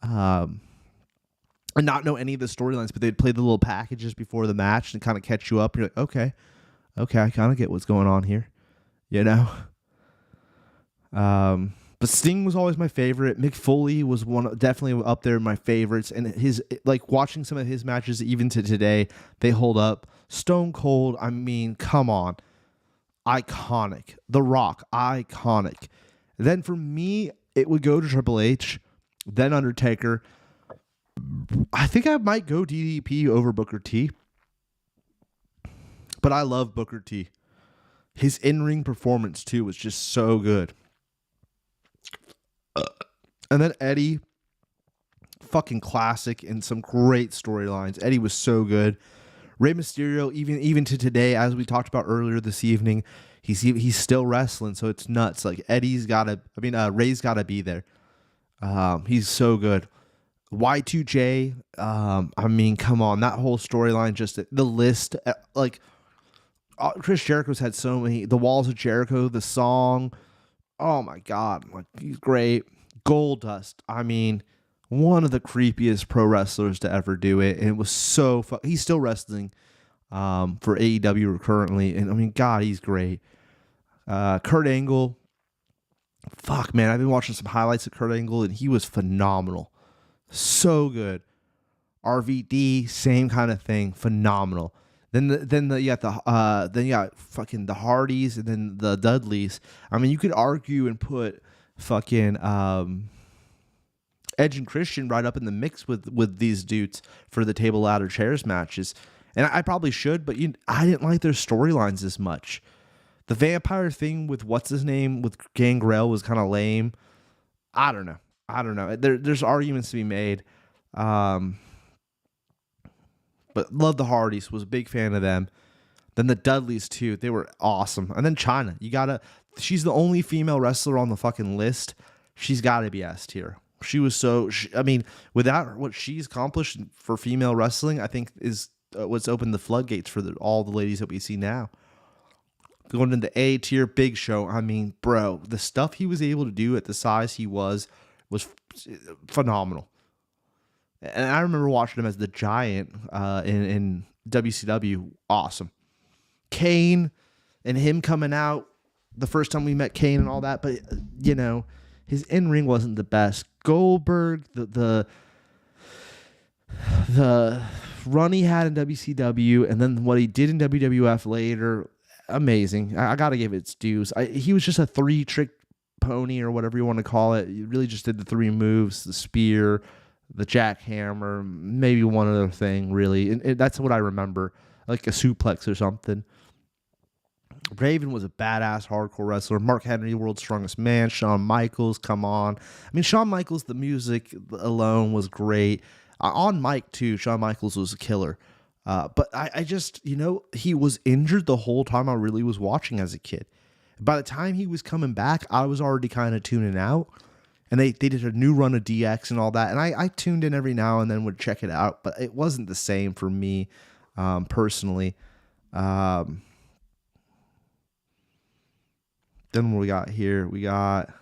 And not know any of the storylines, but they'd play the little packages before the match and kind of catch you up. You're like, okay, I kind of get what's going on here, But Sting was always my favorite. Mick Foley was definitely up there in my favorites, and his watching some of his matches even to today, they hold up. Stone Cold, I mean, come on, iconic. The Rock, iconic. Then for me, it would go to Triple H, then Undertaker. I think I might go DDP over Booker T. But I love Booker T. His in-ring performance, too, was just so good. And then Eddie, fucking classic and some great storylines. Eddie was so good. Rey Mysterio, even to today, as we talked about earlier this evening, he's still wrestling, so it's nuts. Like Ray's got to be there. He's so good. Y2J, I mean, come on, that whole storyline, just the list, Chris Jericho's had so many, the Walls of Jericho, the song, oh my God, like he's great. Goldust, I mean, one of the creepiest pro wrestlers to ever do it, and it was so fun. He's still wrestling for AEW currently, and I mean, God, he's great. Kurt Angle, fuck man, I've been watching some highlights of Kurt Angle, and he was phenomenal. So good. RVD, same kind of thing, phenomenal. Then you got fucking the Hardys and then the Dudleys. I mean, you could argue and put fucking Edge and Christian right up in the mix with these dudes for the table, ladder, chairs matches. And I probably should, but I didn't like their storylines as much. The vampire thing with what's his name with Gangrel was kind of lame. I don't know. There's arguments to be made. But love the Hardys. Was a big fan of them. Then the Dudleys too. They were awesome. And then Chyna. She's the only female wrestler on the fucking list. She's got to be S tier. She was without what she's accomplished for female wrestling, I think is what's opened the floodgates for all the ladies that we see now. Going into A tier, Big Show. I mean, bro, the stuff he was able to do at the size he was phenomenal. And I remember watching him as the Giant in WCW. Awesome. Kane and him coming out the first time we met Kane and all that, but his in-ring wasn't the best. Goldberg, the run he had in WCW, and then what he did in WWF later, amazing. I got to give it its dues. He was just a 3-trick pony or whatever you want to call it. He really just did the 3 moves, the spear, the jackhammer, maybe one other thing, really. And that's what I remember, like a suplex or something. Raven was a badass hardcore wrestler. Mark Henry, world's strongest man. Shawn Michaels, come on. I mean, Shawn Michaels, the music alone was great. On mic, too, Shawn Michaels was a killer. But I just, he was injured the whole time I really was watching as a kid. By the time he was coming back, I was already kind of tuning out. And they did a new run of DX and all that. And I tuned in every now and then, would check it out. But it wasn't the same for me personally. Then what we got here? We got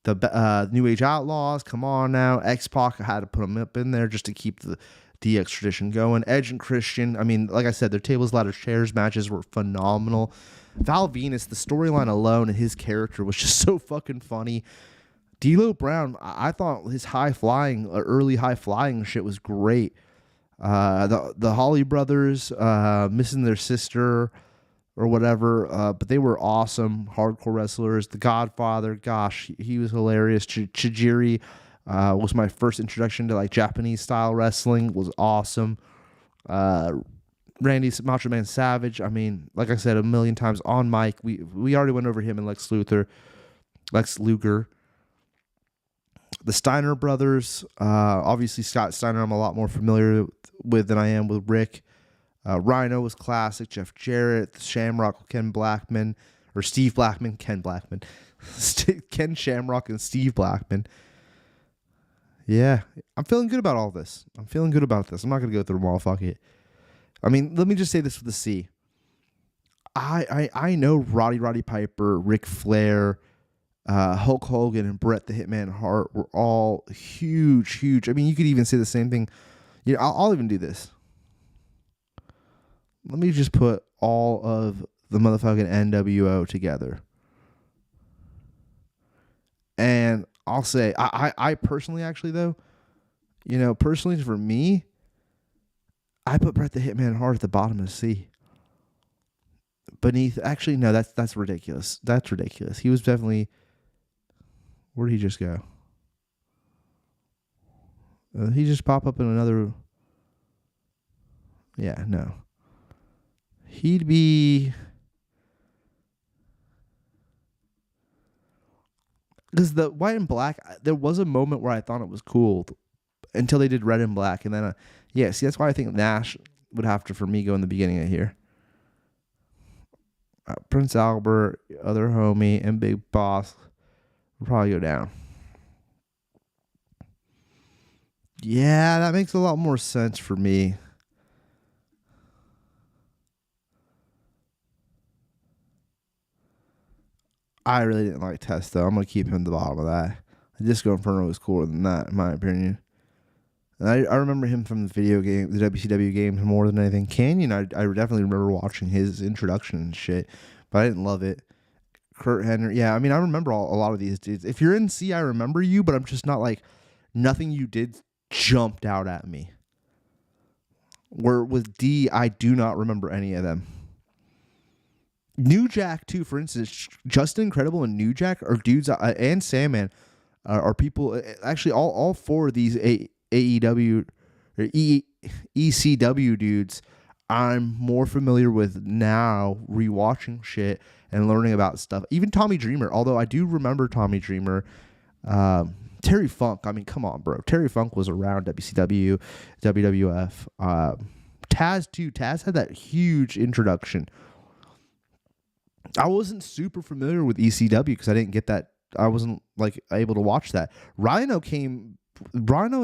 the New Age Outlaws. Come on now. X-Pac, I had to put them up in there just to keep the DX tradition going. Edge and Christian, I mean, like I said, their tables, ladders, chairs matches were phenomenal. Val Venus, the storyline alone and his character was just so fucking funny. D'Lo Brown, I thought his early high flying shit was great. The Holly brothers, missing their sister or whatever, but they were awesome hardcore wrestlers. The Godfather, gosh, he was hilarious. Chijiri was my first introduction to like Japanese style wrestling, was awesome. Randy Macho Man Savage, I mean, like I said a million times on mic, we already went over him and Lex Luger. The Steiner brothers, obviously Scott Steiner I'm a lot more familiar with than I am with Rick. Rhino was classic. Jeff Jarrett, Shamrock, Ken Blackman, Ken Shamrock and Steve Blackman. Yeah, I'm feeling good about all this. I'm not going to go through them all. Fuck it. I mean, let me just say this with a C. I know Roddy Piper, Ric Flair, Hulk Hogan, and Bret the Hitman Hart were all huge. I mean, you could even say the same thing. I'll even do this. Let me just put all of the motherfucking NWO together. And I'll say, I personally, actually, though, personally for me, I put Bret the Hitman Hart at the bottom of C. Beneath, actually, no, that's ridiculous. That's ridiculous. He was definitely, where did he just go? He just pop up in another, yeah, no. He'd be, because the white and black, there was a moment where I thought it was cool until they did red and black. And then, see, that's why I think Nash would have to, for me, go in the beginning of here. Prince Albert, other homie, and Big Boss will probably go down. Yeah, that makes a lot more sense for me. I really didn't like Test, though. I'm going to keep him at the bottom of that. Disco Inferno was cooler than that, in my opinion. And I remember him from the video game, the WCW games more than anything. Canyon, I definitely remember watching his introduction and shit, but I didn't love it. Kurt Henry, yeah, I mean, I remember a lot of these dudes. If you're in C, I remember you, but I'm just not like, nothing you did jumped out at me. Where with D, I do not remember any of them. New Jack, too, for instance, Justin Incredible and New Jack are dudes, and Sandman are people, actually all four of these AEW or ECW dudes I'm more familiar with now, rewatching shit and learning about stuff. Even Tommy Dreamer, although I do remember Tommy Dreamer. Terry Funk, I mean, come on, bro. Terry Funk was around WCW, WWF. Taz, too. Taz had that huge introduction. I wasn't super familiar with ECW because I didn't get that. I wasn't like able to watch that. Rhino and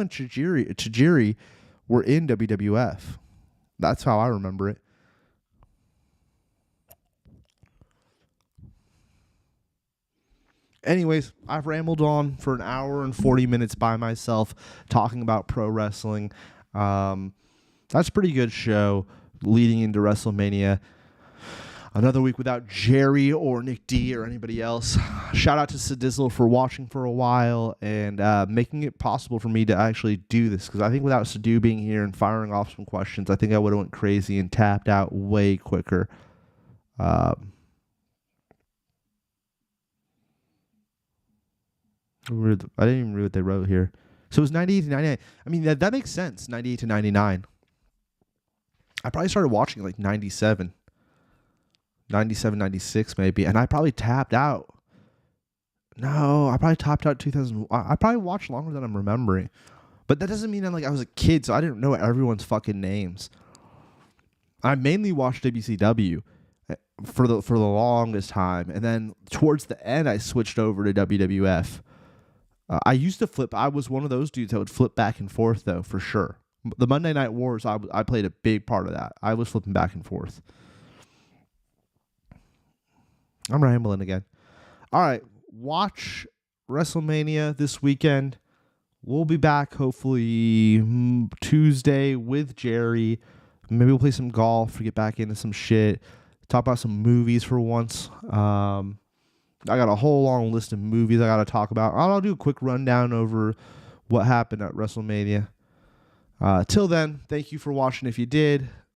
Chijiri were in WWF. That's how I remember it. Anyways, I've rambled on for an hour and 40 minutes by myself talking about pro wrestling. That's a pretty good show leading into WrestleMania. Another week without Jerry or Nick D or anybody else. Shout out to Sadizzle for watching for a while and making it possible for me to actually do this. Because I think without Sadu being here and firing off some questions, I think I would have went crazy and tapped out way quicker. I didn't even read what they wrote here. So it was 98 to 99. I mean, that makes sense, 98 to 99. I probably started watching like 97, 96 maybe, and I probably tapped out. No, I probably topped out 2000. I probably watched longer than I'm remembering. But that doesn't mean I was a kid, so I didn't know everyone's fucking names. I mainly watched WCW for the longest time, and then towards the end, I switched over to WWF. I used to flip. I was one of those dudes that would flip back and forth, though, for sure. The Monday Night Wars, I played a big part of that. I was flipping back and forth. I'm rambling again. All right, watch WrestleMania this weekend. We'll be back hopefully Tuesday with Jerry. Maybe we'll play some golf, get back into some shit, talk about some movies for once. I got a whole long list of movies I got to talk about. I'll do a quick rundown over what happened at WrestleMania. Till then, thank you for watching if you did.